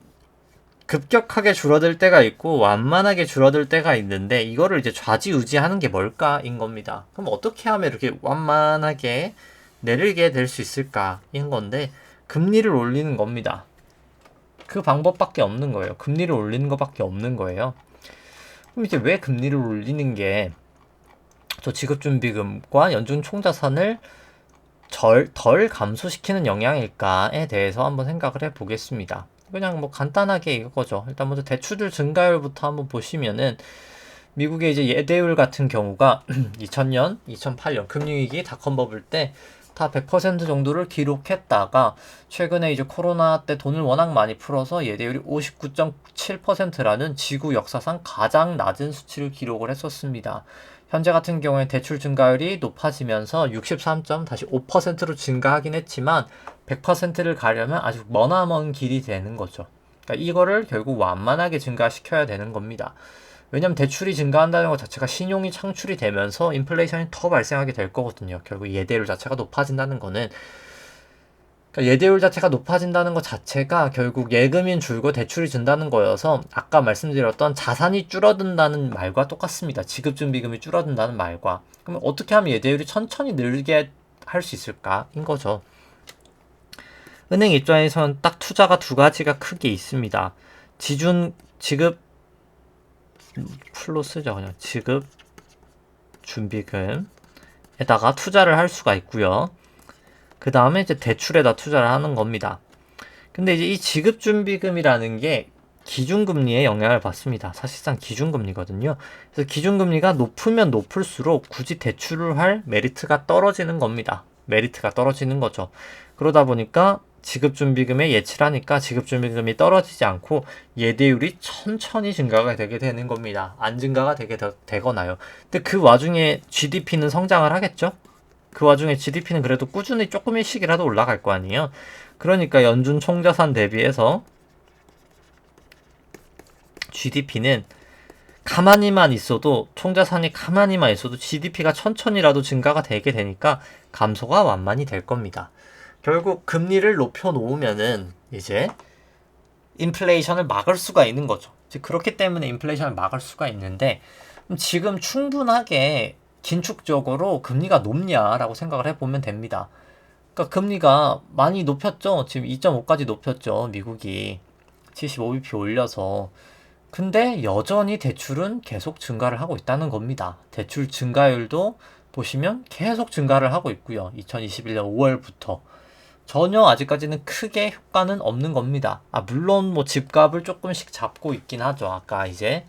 S1: 급격하게 줄어들 때가 있고 완만하게 줄어들 때가 있는데 이거를 이제 좌지우지하는 게 뭘까인 겁니다. 그럼 어떻게 하면 이렇게 완만하게 내리게 될 수 있을까인 건데 금리를 올리는 겁니다. 그 방법밖에 없는 거예요. 금리를 올리는 것밖에 없는 거예요. 그럼 이제 왜 금리를 올리는 게 저 지급준비금과 연준 총자산을 덜 감소시키는 영향일까에 대해서 한번 생각을 해보겠습니다. 그냥 뭐 간단하게 이거죠. 일단 먼저 대출들 증가율부터 한번 보시면은 미국의 이제 예대율 같은 경우가 2000년, 2008년 금융위기 닷컴 버블 때 다 100% 정도를 기록했다가 최근에 이제 코로나 때 돈을 워낙 많이 풀어서 예대율이 59.7%라는 지구 역사상 가장 낮은 수치를 기록을 했었습니다. 현재 같은 경우에 대출 증가율이 높아지면서 63.5%로 증가하긴 했지만 100%를 가려면 아주 머나먼 길이 되는 거죠. 그러니까 이거를 결국 완만하게 증가시켜야 되는 겁니다. 왜냐면 대출이 증가한다는 것 자체가 신용이 창출이 되면서 인플레이션이 더 발생하게 될 거거든요. 결국 예대율 자체가 높아진다는 거는 그러니까 예대율 자체가 높아진다는 것 자체가 결국 예금인 줄고 대출이 준다는 거여서 아까 말씀드렸던 자산이 줄어든다는 말과 똑같습니다. 지급준비금이 줄어든다는 말과. 그럼 어떻게 하면 예대율이 천천히 늘게 할 수 있을까인 거죠. 은행 입장에서는 딱 투자가 두 가지가 크게 있습니다. 지급 풀로 쓰죠. 그냥 지급 준비금에다가 투자를 할 수가 있고요. 그 다음에 이제 대출에다 투자를 하는 겁니다. 근데 이제 이 지급 준비금이라는 게 기준금리에 영향을 받습니다. 사실상 기준금리거든요. 그래서 기준금리가 높으면 높을수록 굳이 대출을 할 메리트가 떨어지는 겁니다. 메리트가 떨어지는 거죠. 그러다 보니까 지급준비금에 예치를 하니까 지급준비금이 떨어지지 않고 예대율이 천천히 증가가 되게 되는 겁니다. 안 증가가 되거나요. 근데 그 와중에 GDP는 성장을 하겠죠? 그 와중에 GDP는 그래도 꾸준히 조금씩이라도 올라갈 거 아니에요? 그러니까 연준 총자산 대비해서 GDP는 가만히만 있어도 총자산이 가만히만 있어도 GDP가 천천히라도 증가가 되게 되니까 감소가 완만히 될 겁니다. 결국 금리를 높여 놓으면은 이제 인플레이션을 막을 수가 있는 거죠. 즉 그렇기 때문에 인플레이션을 막을 수가 있는데 지금 충분하게 긴축적으로 금리가 높냐라고 생각을 해보면 됩니다. 그러니까 금리가 많이 높였죠. 지금 2.5까지 높였죠. 미국이 75bp 올려서. 근데 여전히 대출은 계속 증가를 하고 있다는 겁니다. 대출 증가율도 보시면 계속 증가를 하고 있고요. 2021년 5월부터. 전혀 아직까지는 크게 효과는 없는 겁니다. 물론 뭐 집값을 조금씩 잡고 있긴 하죠. 아까 이제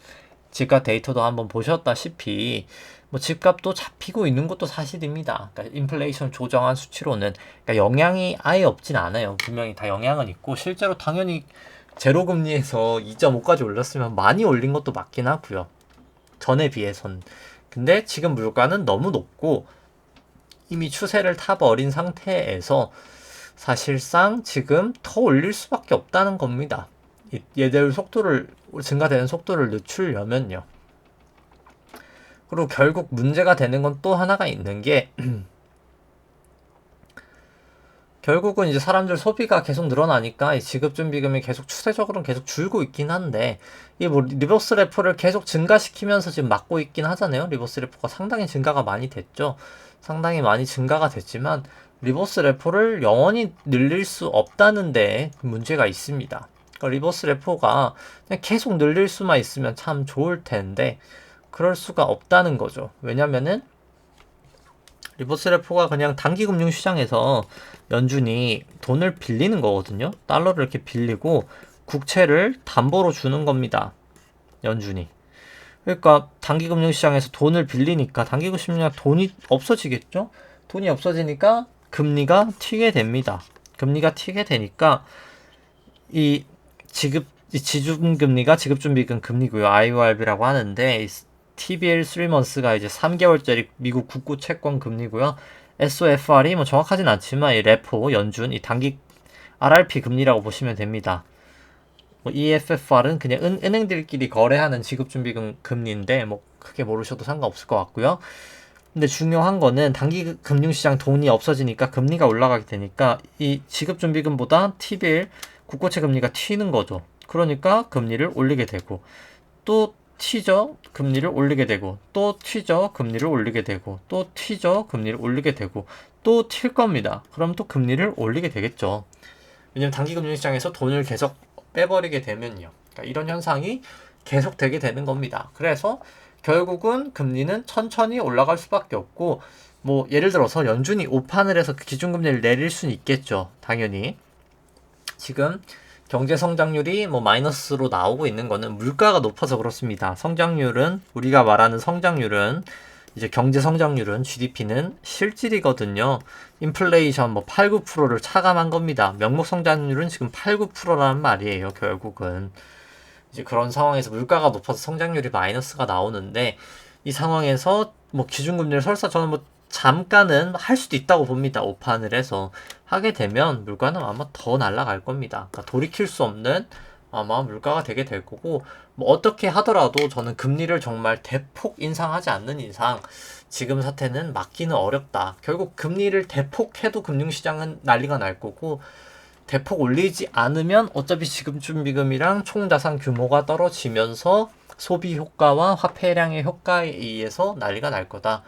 S1: 집값 데이터도 한번 보셨다시피 뭐 집값도 잡히고 있는 것도 사실입니다. 그러니까 인플레이션 조정한 수치로는 그러니까 영향이 아예 없진 않아요. 분명히 다 영향은 있고 실제로 당연히 제로금리에서 2.5까지 올렸으면 많이 올린 것도 맞긴 하고요. 전에 비해선. 근데 지금 물가는 너무 높고 이미 추세를 타버린 상태에서 사실상 지금 더 올릴 수밖에 없다는 겁니다. 얘들 증가되는 속도를 늦추려면요. 그리고 결국 문제가 되는 건 또 하나가 있는 게 결국은 이제 사람들 소비가 계속 늘어나니까 이 지급준비금이 계속 추세적으로는 계속 줄고 있긴 한데 이 뭐 리버스 레포를 계속 증가시키면서 지금 막고 있긴 하잖아요. 리버스 레포가 상당히 증가가 많이 됐죠. 상당히 많이 증가가 됐지만 리버스 레포를 영원히 늘릴 수 없다는 데 문제가 있습니다. 그러니까 리버스 레포가 그냥 계속 늘릴 수만 있으면 참 좋을 텐데 그럴 수가 없다는 거죠. 왜냐면은 리버스 레포가 그냥 단기 금융 시장에서 연준이 돈을 빌리는 거거든요. 달러를 이렇게 빌리고 국채를 담보로 주는 겁니다. 연준이. 그러니까 단기 금융 시장에서 돈을 빌리니까 단기 금융 시장 돈이 없어지겠죠? 돈이 없어지니까 금리가 튀게 됩니다. 금리가 튀게 되니까 이 지준금리가 지급준비금 금리고요. IORB라고 하는데 TBL 3months가 이제 3개월짜리 미국 국고 채권 금리고요. SOFR이 뭐 정확하진 않지만 이 레포 연준 이 단기 RRP 금리라고 보시면 됩니다. 뭐 EFFR은 그냥 은행들끼리 거래하는 지급준비금 금리인데 뭐 크게 모르셔도 상관없을 것 같고요. 근데 중요한 거는 단기 금융시장 돈이 없어지니까 금리가 올라가게 되니까 이 지급준비금보다 TBL 국고채 금리가 튀는 거죠. 그러니까 금리를 올리게 되고 또 튀죠. 금리를 올리게 되고 또 튀죠. 금리를 올리게 되고 또 튀죠. 금리를 올리게 되고 또 튈 겁니다. 그럼 또 금리를 올리게 되겠죠. 왜냐면 단기 금융시장에서 돈을 계속 빼버리게 되면요. 그러니까 이런 현상이 계속 되게 되는 겁니다. 그래서 결국은 금리는 천천히 올라갈 수밖에 없고 뭐 예를 들어서 연준이 오판을 해서 기준금리를 내릴 수는 있겠죠. 당연히. 지금 경제 성장률이 뭐 마이너스로 나오고 있는 거는 물가가 높아서 그렇습니다. 성장률은 우리가 말하는 성장률은 이제 경제 성장률은 GDP는 실질이거든요. 인플레이션 뭐 8, 9%를 차감한 겁니다. 명목 성장률은 지금 8, 9%라는 말이에요. 결국은 이제 그런 상황에서 물가가 높아서 성장률이 마이너스가 나오는데 이 상황에서 뭐 기준금리를 설사 저는 뭐 잠깐은 할 수도 있다고 봅니다. 오판을 해서 하게 되면 물가는 아마 더 날아갈 겁니다. 그러니까 돌이킬 수 없는 아마 물가가 되게 될 거고 뭐 어떻게 하더라도 저는 금리를 정말 대폭 인상하지 않는 이상 지금 사태는 막기는 어렵다. 결국 금리를 대폭 해도 금융시장은 난리가 날 거고 대폭 올리지 않으면 어차피 지급준비금이랑 총자산 규모가 떨어지면서 소비 효과와 화폐량의 효과에 의해서 난리가 날 거다.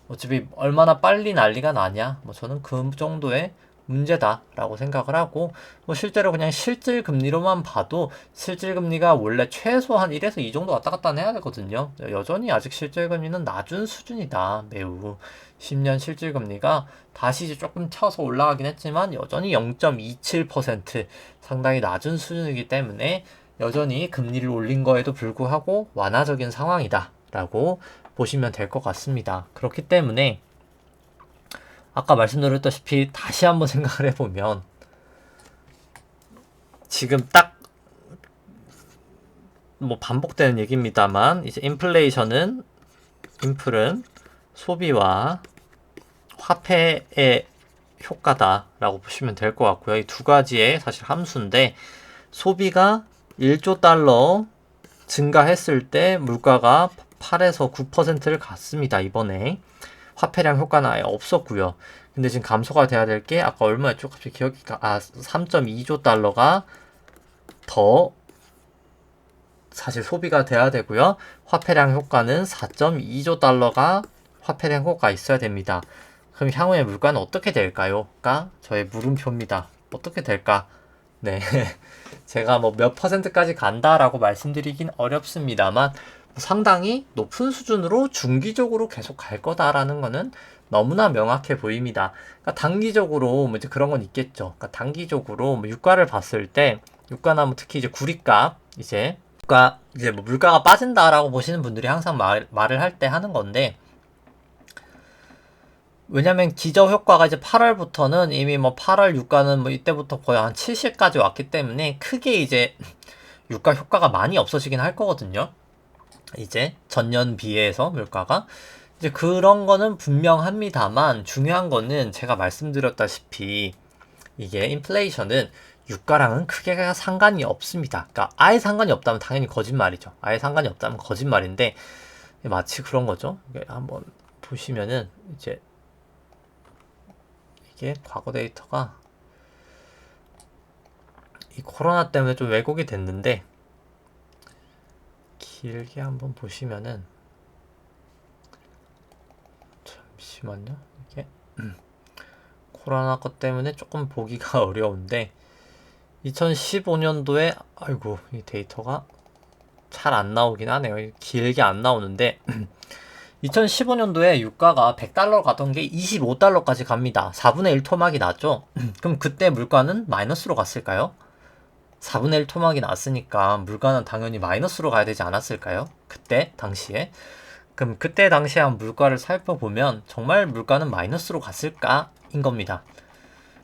S1: 어차피 얼마나 빨리 난리가 나냐 뭐 저는 그 정도의 문제다라고 생각을 하고 뭐 실제로 그냥 실질 금리로만 봐도 실질 금리가 원래 최소한 1에서 2 정도 왔다 갔다 해야 되거든요. 여전히 아직 실질 금리는 낮은 수준이다. 매우 10년 실질 금리가 다시 이제 조금 튀어서 올라가긴 했지만 여전히 0.27% 상당히 낮은 수준이기 때문에 여전히 금리를 올린 거에도 불구하고 완화적인 상황이다라고 보시면 될 것 같습니다. 그렇기 때문에 아까 말씀드렸다시피 다시 한번 생각을 해보면 지금 딱 뭐 반복되는 얘기입니다만 이제 인플은 소비와 화폐의 효과다라고 보시면 될 것 같고요. 이 두 가지의 사실 함수인데 소비가 1조 달러 증가했을 때 물가가 8에서 9%를 갔습니다. 이번에 화폐량 효과는 아예 없었고요. 근데 지금 감소가 돼야 될 게 아까 얼마였죠? 갑자기 기억이 3.2조 달러가 더 사실 소비가 돼야 되고요. 화폐량 효과는 4.2조 달러가 화폐량 효과가 있어야 됩니다. 그럼 향후에 물가는 어떻게 될까요?가 저의 물음표입니다. 어떻게 될까? 네. 제가 뭐 몇 퍼센트까지 간다라고 말씀드리긴 어렵습니다만 상당히 높은 수준으로 중기적으로 계속 갈 거다라는 거는 너무나 명확해 보입니다. 그러니까 단기적으로 뭐 이제 그런 건 있겠죠. 그러니까 단기적으로 뭐 유가를 봤을 때 유가나 뭐 특히 이제 구리값 이제 뭐 물가가 빠진다라고 보시는 분들이 항상 말을 할 때 하는 건데, 왜냐면 기저 효과가 이제 8월부터는 이미 뭐 8월 유가는 뭐 이때부터 거의 한 70까지 왔기 때문에 크게 이제 유가 효과가 많이 없어지긴 할 거거든요. 이제 전년 비해서 물가가 이제 그런 거는 분명합니다만 중요한 거는 제가 말씀드렸다시피 이게 인플레이션은 유가랑은 크게 상관이 없습니다. 그러니까 아예 상관이 없다면 당연히 거짓말이죠. 아예 상관이 없다면 거짓말인데 마치 그런 거죠. 한번 보시면은 이제 이게 과거 데이터가 이 코로나 때문에 좀 왜곡이 됐는데 길게 한번 보시면은 잠시만요. 이게 코로나 것 때문에 조금 보기가 어려운데 2015년도에 아이고 이 데이터가 잘 안 나오긴 하네요. 길게 안 나오는데 2015년도에 유가가 100달러 가던 게 25달러까지 갑니다. 4분의 1 토막이 났죠. 그럼 그때 물가는 마이너스로 갔을까요? 4분의 1 토막이 났으니까 물가는 당연히 마이너스로 가야 되지 않았을까요? 그때 당시에. 그럼 그때 당시에 한 물가를 살펴보면 정말 물가는 마이너스로 갔을까인 겁니다.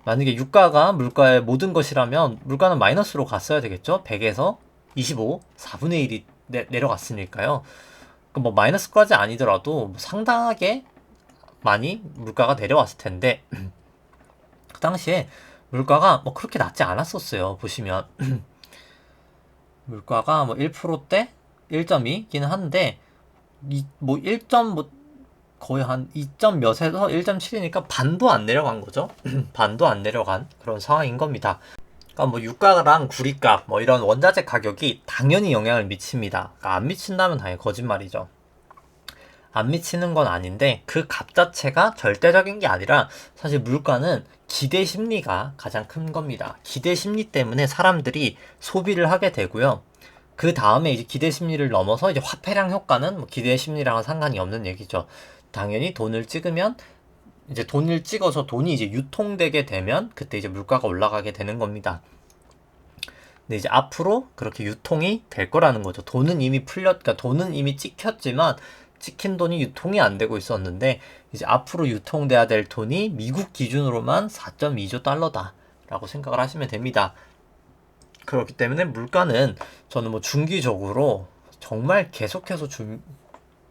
S1: 만약에 유가가 물가의 모든 것이라면 물가는 마이너스로 갔어야 되겠죠? 100에서 25, 4분의 1이 내려갔으니까요. 뭐 마이너스까지 아니더라도 상당하게 많이 물가가 내려왔을 텐데 그 당시에 물가가 뭐 그렇게 낮지 않았었어요. 보시면 물가가 뭐 1%대 1.2기는 한데 뭐 1점 뭐 거의 한 2점 몇에서 1.7이니까 반도 안 내려간 거죠. 반도 안 내려간 그런 상황인 겁니다. 그러니까 뭐 유가랑 구리값 뭐 이런 원자재 가격이 당연히 영향을 미칩니다. 그러니까 안 미친다면 당연히 거짓말이죠. 안 미치는 건 아닌데 그 값 자체가 절대적인 게 아니라 사실 물가는 기대 심리가 가장 큰 겁니다. 기대 심리 때문에 사람들이 소비를 하게 되고요. 그 다음에 이제 기대 심리를 넘어서 이제 화폐량 효과는 뭐 기대 심리랑은 상관이 없는 얘기죠. 당연히 돈을 찍으면 이제 돈을 찍어서 돈이 이제 유통되게 되면 그때 이제 물가가 올라가게 되는 겁니다. 근데 이제 앞으로 그렇게 유통이 될 거라는 거죠. 돈은 이미 그러니까 돈은 이미 찍혔지만 찍힌 돈이 유통이 안 되고 있었는데 이제 앞으로 유통돼야 될 돈이 미국 기준으로만 4.2조 달러다 라고 생각을 하시면 됩니다. 그렇기 때문에 물가는 저는 뭐 중기적으로 정말 계속해서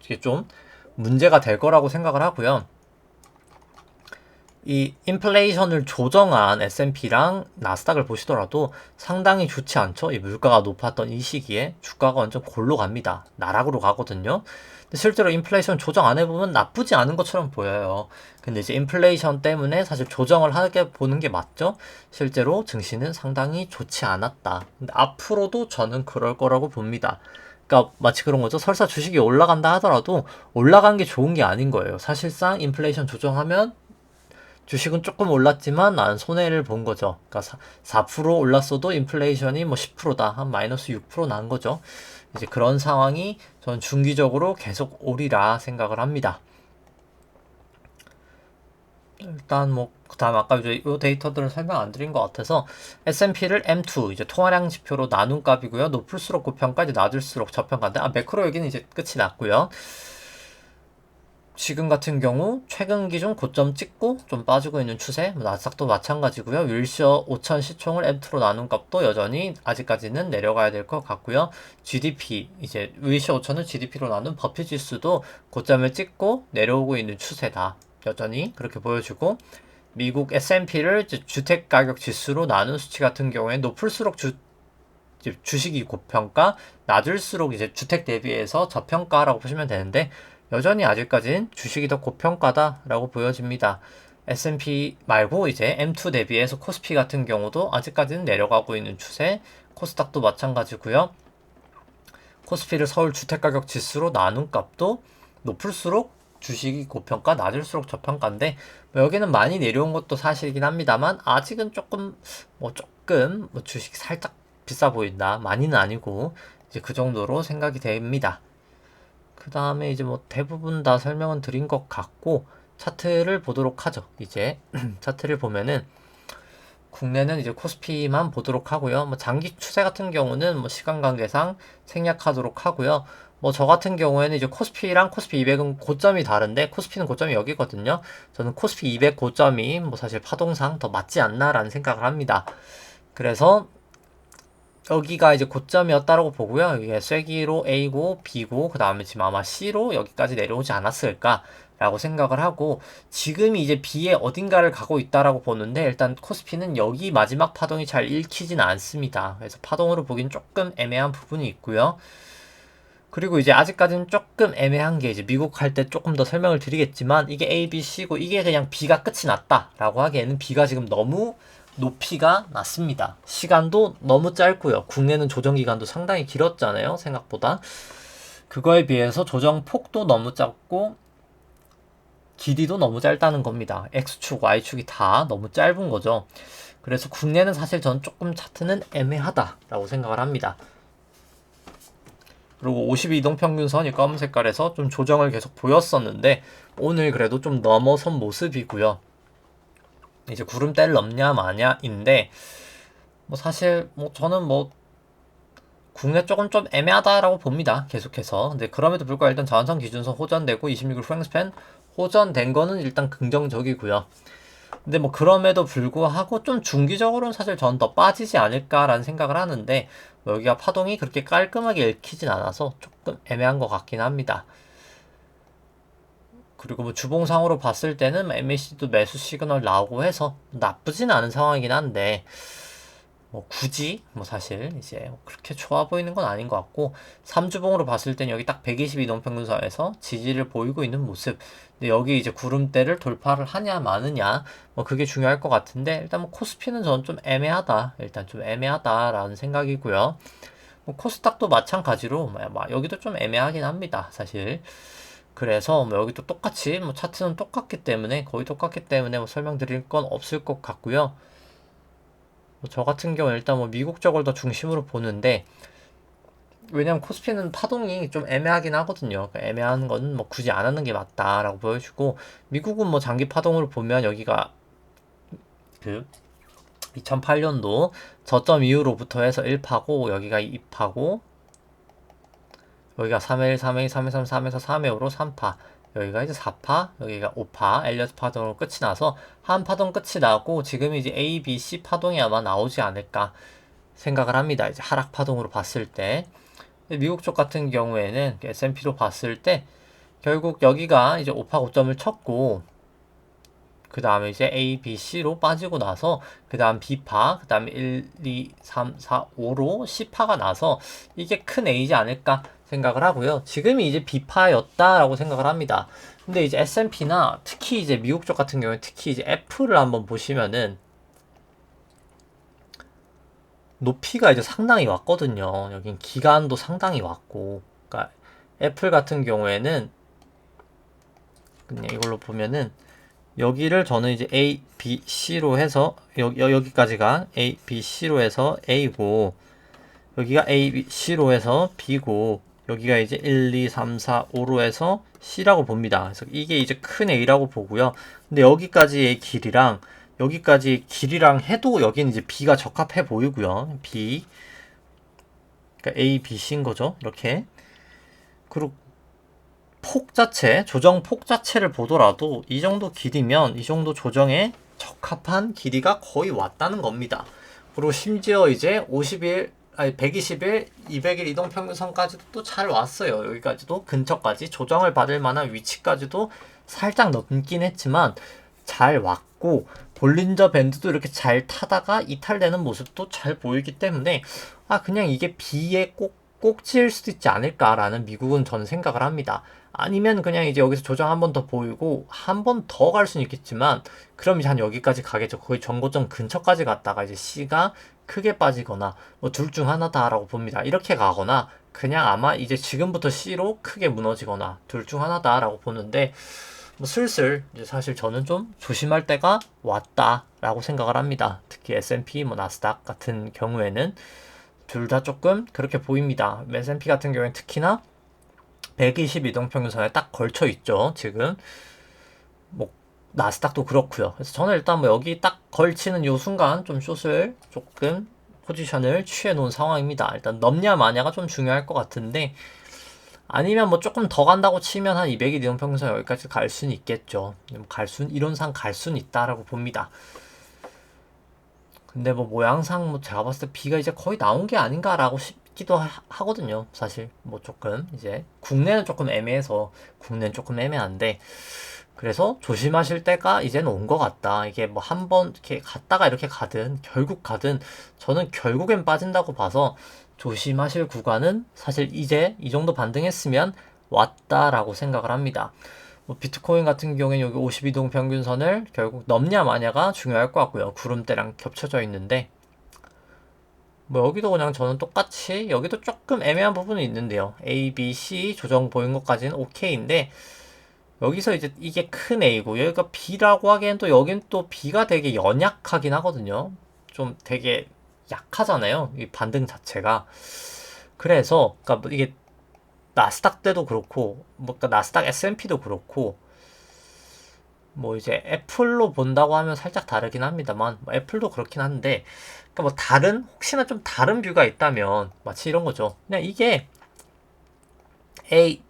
S1: 이게 좀 문제가 될 거라고 생각을 하고요. 이 인플레이션을 조정한 S&P랑 나스닥을 보시더라도 상당히 좋지 않죠. 이 물가가 높았던 이 시기에 주가가 완전 골로 갑니다. 나락으로 가거든요. 근데 실제로 인플레이션 조정 안 해보면 나쁘지 않은 것처럼 보여요. 근데 이제 인플레이션 때문에 사실 조정을 하게 보는 게 맞죠. 실제로 증시는 상당히 좋지 않았다. 근데 앞으로도 저는 그럴 거라고 봅니다. 그러니까 마치 그런 거죠. 설사 주식이 올라간다 하더라도 올라간 게 좋은 게 아닌 거예요. 사실상 인플레이션 조정하면 주식은 조금 올랐지만 난 손해를 본 거죠. 그러니까 4% 올랐어도 인플레이션이 뭐 10%다. 한 마이너스 6%난 거죠. 이제 그런 상황이 전 중기적으로 계속 오리라 생각을 합니다. 일단 뭐 그다음 아까 이제 이 데이터들은 설명 안 드린 것 같아서 S&P를 M2 이제 통화량 지표로 나눈 값이고요. 높을수록 고평가지 낮을수록 저평가인데 매크로 얘기는 이제 끝이 났고요. 지금 같은 경우 최근 기준 고점 찍고 좀 빠지고 있는 추세, 나스닥도 마찬가지고요. 윌시어 5000 시총을 M2로 나눈 값도 여전히 아직까지는 내려가야 될 것 같고요. GDP 이제 윌시어 5000을 GDP로 나눈 버핏 지수도 고점을 찍고 내려오고 있는 추세다. 여전히 그렇게 보여주고 미국 S&P를 주택 가격 지수로 나눈 수치 같은 경우에 높을수록 이제 주식이 고평가, 낮을수록 이제 주택 대비해서 저평가라고 보시면 되는데 여전히 아직까지는 주식이 더 고평가다라고 보여집니다. S&P 말고 이제 M2 대비해서 코스피 같은 경우도 아직까지는 내려가고 있는 추세, 코스닥도 마찬가지고요. 코스피를 서울 주택가격 지수로 나눈 값도 높을수록 주식이 고평가, 낮을수록 저평가인데 뭐 여기는 많이 내려온 것도 사실이긴 합니다만 아직은 조금 주식 살짝 비싸 보인다. 많이는 아니고 이제 그 정도로 생각이 됩니다. 그 다음에 이제 뭐 대부분 다 설명은 드린 것 같고 차트를 보도록 하죠. 이제 차트를 보면은 국내는 이제 코스피만 보도록 하고요. 뭐 장기 추세 같은 경우는 뭐 시간 관계상 생략하도록 하고요. 뭐 저 같은 경우에는 이제 코스피랑 코스피 200은 고점이 다른데 코스피는 고점이 여기거든요. 저는 코스피 200 고점이 뭐 사실 파동상 더 맞지 않나라는 생각을 합니다. 그래서 여기가 이제 고점이었다라고 보고요. 이게 쐐기로 A고 B고 그 다음에 지금 아마 C로 여기까지 내려오지 않았을까 라고 생각을 하고 지금이 이제 B의 어딘가를 가고 있다라고 보는데 일단 코스피는 여기 마지막 파동이 잘 읽히진 않습니다. 그래서 파동으로 보긴 조금 애매한 부분이 있고요. 그리고 이제 아직까지는 조금 애매한 게 이제 미국 할 때 조금 더 설명을 드리겠지만 이게 A, B, C고 이게 그냥 B가 끝이 났다라고 하기에는 B가 지금 너무 높이가 낮습니다. 시간도 너무 짧고요. 국내는 조정 기간도 상당히 길었잖아요. 생각보다. 그거에 비해서 조정 폭도 너무 짧고 길이도 너무 짧다는 겁니다. X축, Y축이 다 너무 짧은 거죠. 그래서 국내는 사실 전 조금 차트는 애매하다라고 생각을 합니다. 그리고 52이동평균선이 검은 색깔에서 좀 조정을 계속 보였었는데 오늘 그래도 좀 넘어선 모습이고요. 이제 구름대를 넘냐 마냐인데 뭐 사실 뭐 저는 뭐 국내 쪽은 좀 애매하다라고 봅니다. 계속해서. 근데 그럼에도 불구하고 일단 자원선 기준선 호전되고 26일 프랭스팬 호전된 거는 일단 긍정적이고요. 근데 뭐 그럼에도 불구하고 좀 중기적으로는 사실 전 더 빠지지 않을까라는 생각을 하는데 뭐 여기가 파동이 그렇게 깔끔하게 읽히진 않아서 조금 애매한 것 같긴 합니다. 그리고 뭐 주봉상으로 봤을 때는 MACD도 매수 시그널 나오고 해서 나쁘진 않은 상황이긴 한데 뭐 굳이 뭐 사실 이제 그렇게 좋아 보이는 건 아닌 것 같고 3주봉으로 봤을 땐 여기 딱 122동평균선에서 지지를 보이고 있는 모습. 근데 여기 이제 구름대를 돌파를 하냐 마느냐 뭐 그게 중요할 것 같은데 일단 뭐 코스피는 저는 좀 애매하다. 일단 좀 애매하다라는 생각이고요. 뭐 코스닥도 마찬가지로 여기도 좀 애매하긴 합니다. 사실. 그래서 뭐 여기도 똑같이 뭐 차트는 똑같기 때문에 거의 똑같기 때문에 뭐 설명드릴 건 없을 것 같고요. 뭐 저 같은 경우 일단 뭐 미국 쪽을 더 중심으로 보는데 왜냐면 코스피는 파동이 좀 애매하긴 하거든요. 그러니까 애매한 건 뭐 굳이 안 하는 게 맞다라고 보여주고 미국은 뭐 장기 파동으로 보면 여기가 그 2008년도 저점 이후로부터 해서 1파고 여기가 2파고 여기가 3회1, 3회2, 3회3, 3회에서 3회5로 3파 여기가 이제 4파, 여기가 5파, 엘리어트 파동으로 끝이 나서 한 파동 끝이 나고 지금 이제 A, B, C 파동이 아마 나오지 않을까 생각을 합니다. 이제 하락 파동으로 봤을 때. 미국 쪽 같은 경우에는 S&P로 봤을 때 결국 여기가 이제 5파 고점을 쳤고 그 다음에 이제 A, B, C로 빠지고 나서 그 다음 B파, 그 다음에 1, 2, 3, 4, 5로 C파가 나서 이게 큰 A지 않을까 생각을 하고요. 지금이 이제 B파였다라고 생각을 합니다. 근데 이제 S&P나 특히 이제 미국 쪽 같은 경우에 특히 이제 F를 한번 보시면은 높이가 이제 상당히 왔거든요. 여긴 기간도 상당히 왔고, 그러니까 애플 같은 경우에는 그냥 이걸로 보면은 여기를 저는 이제 A, B, C로 해서 여기까지가 A, B, C로 해서 A고 여기가 A, B, C로 해서 B고 여기가 이제 1, 2, 3, 4, 5로 해서 C라고 봅니다. 그래서 이게 이제 큰 A라고 보고요. 근데 여기까지의 길이랑 여기까지 길이랑 해도 여기는 이제 B가 적합해 보이고요. B 그러니까 A, B, C인 거죠. 이렇게 그리고 폭 자체, 조정 폭 자체를 보더라도 이 정도 길이면 이 정도 조정에 적합한 길이가 거의 왔다는 겁니다. 그리고 심지어 이제 50일, 아니 120일, 200일 이동평균선까지도 또 잘 왔어요. 여기까지도 근처까지 조정을 받을 만한 위치까지도 살짝 넘긴 했지만 잘 왔고 볼린저 밴드도 이렇게 잘 타다가 이탈되는 모습도 잘 보이기 때문에 그냥 이게 B에 꼭지일 수도 있지 않을까라는 미국은 저는 생각을 합니다. 아니면 그냥 이제 여기서 조정 한 번 더 보이고 한 번 더 갈 수는 있겠지만 그럼 이제 한 여기까지 가겠죠. 거의 전고점 근처까지 갔다가 이제 C가 크게 빠지거나 뭐 둘 중 하나다라고 봅니다. 이렇게 가거나 그냥 아마 이제 지금부터 C로 크게 무너지거나 둘 중 하나다라고 보는데 뭐 슬슬 이제 사실 저는 좀 조심할 때가 왔다라고 생각을 합니다. 특히 S&P, 뭐 나스닥 같은 경우에는 둘 다 조금 그렇게 보입니다. S&P 같은 경우에는 특히나 120 이동평균선에 딱 걸쳐 있죠. 지금 뭐 나스닥도 그렇고요. 그래서 저는 일단 뭐 여기 딱 걸치는 요 순간 좀 숏을 조금 포지션을 취해 놓은 상황입니다. 일단 넘냐 마냐가 좀 중요할 것 같은데 아니면 뭐 조금 더 간다고 치면 한 200일 이동평균선 여기까지 갈 수는 있겠죠. 이론상 갈 수는 있다라고 봅니다. 근데 뭐 모양상 뭐 제가 봤을 때 B가 이제 거의 나온 게 아닌가라고 싶기도 하거든요. 사실 뭐 조금 이제 국내는 조금 애매한데 그래서 조심하실 때가 이제는 온 것 같다. 이게 뭐 한번 이렇게 갔다가 이렇게 가든 결국 가든 저는 결국엔 빠진다고 봐서 조심하실 구간은 사실 이제 이 정도 반등했으면 왔다라고 생각을 합니다. 뭐 비트코인 같은 경우에는 여기 52동 평균선을 결국 넘냐 마냐가 중요할 것 같고요. 구름대랑 겹쳐져 있는데 뭐 여기도 그냥 저는 똑같이 여기도 조금 애매한 부분이 있는데요. A, B, C 조정 보인 것까지는 오케이인데 여기서 이제 이게 큰 A고 여기가 B라고 하기엔 또 여긴 또 B가 되게 연약하긴 하거든요. 좀 되게 약하잖아요. 이 반등 자체가. 그래서 그러니까 뭐 이게 나스닥 때도 그렇고 뭐 그러니까 나스닥 S&P도 그렇고 뭐 이제 애플로 본다고 하면 살짝 다르긴 합니다만 뭐 애플도 그렇긴 한데 그러니까 뭐 혹시나 좀 다른 뷰가 있다면 마치 이런 거죠. 그냥 이게 A,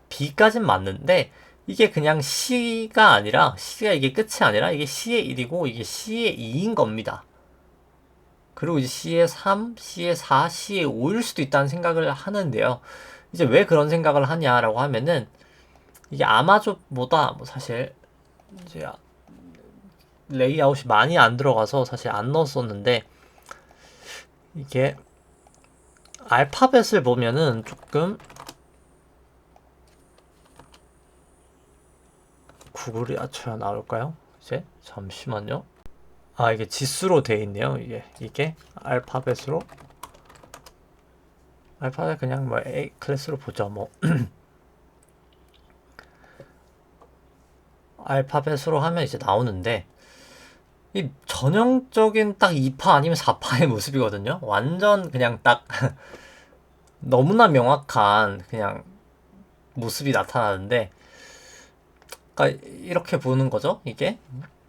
S1: B까진 맞는데 이게 그냥 C가 아니라 C가 이게 끝이 아니라 이게 C의 1이고 이게 C의 2인 겁니다. 그리고 이제 C의 3, C의 4, C의 5일 수도 있다는 생각을 하는데요. 이제 왜 그런 생각을 하냐라고 하면은 이게 아마존보다 뭐 사실 이제 레이아웃이 많이 안 들어가서 사실 안 넣었었는데 이게 알파벳을 보면은 조금 구글이 아쳐야 나올까요? 이제 잠시만요. 이게 지수로 돼 있네요. 이게 알파벳으로 알파벳 그냥 뭐 A 클래스로 보죠. 뭐 알파벳으로 하면 이제 나오는데 이 전형적인 딱 2파 아니면 4파의 모습이거든요. 완전 그냥 딱 너무나 명확한 그냥 모습이 나타나는데 그러니까 이렇게 보는 거죠. 이게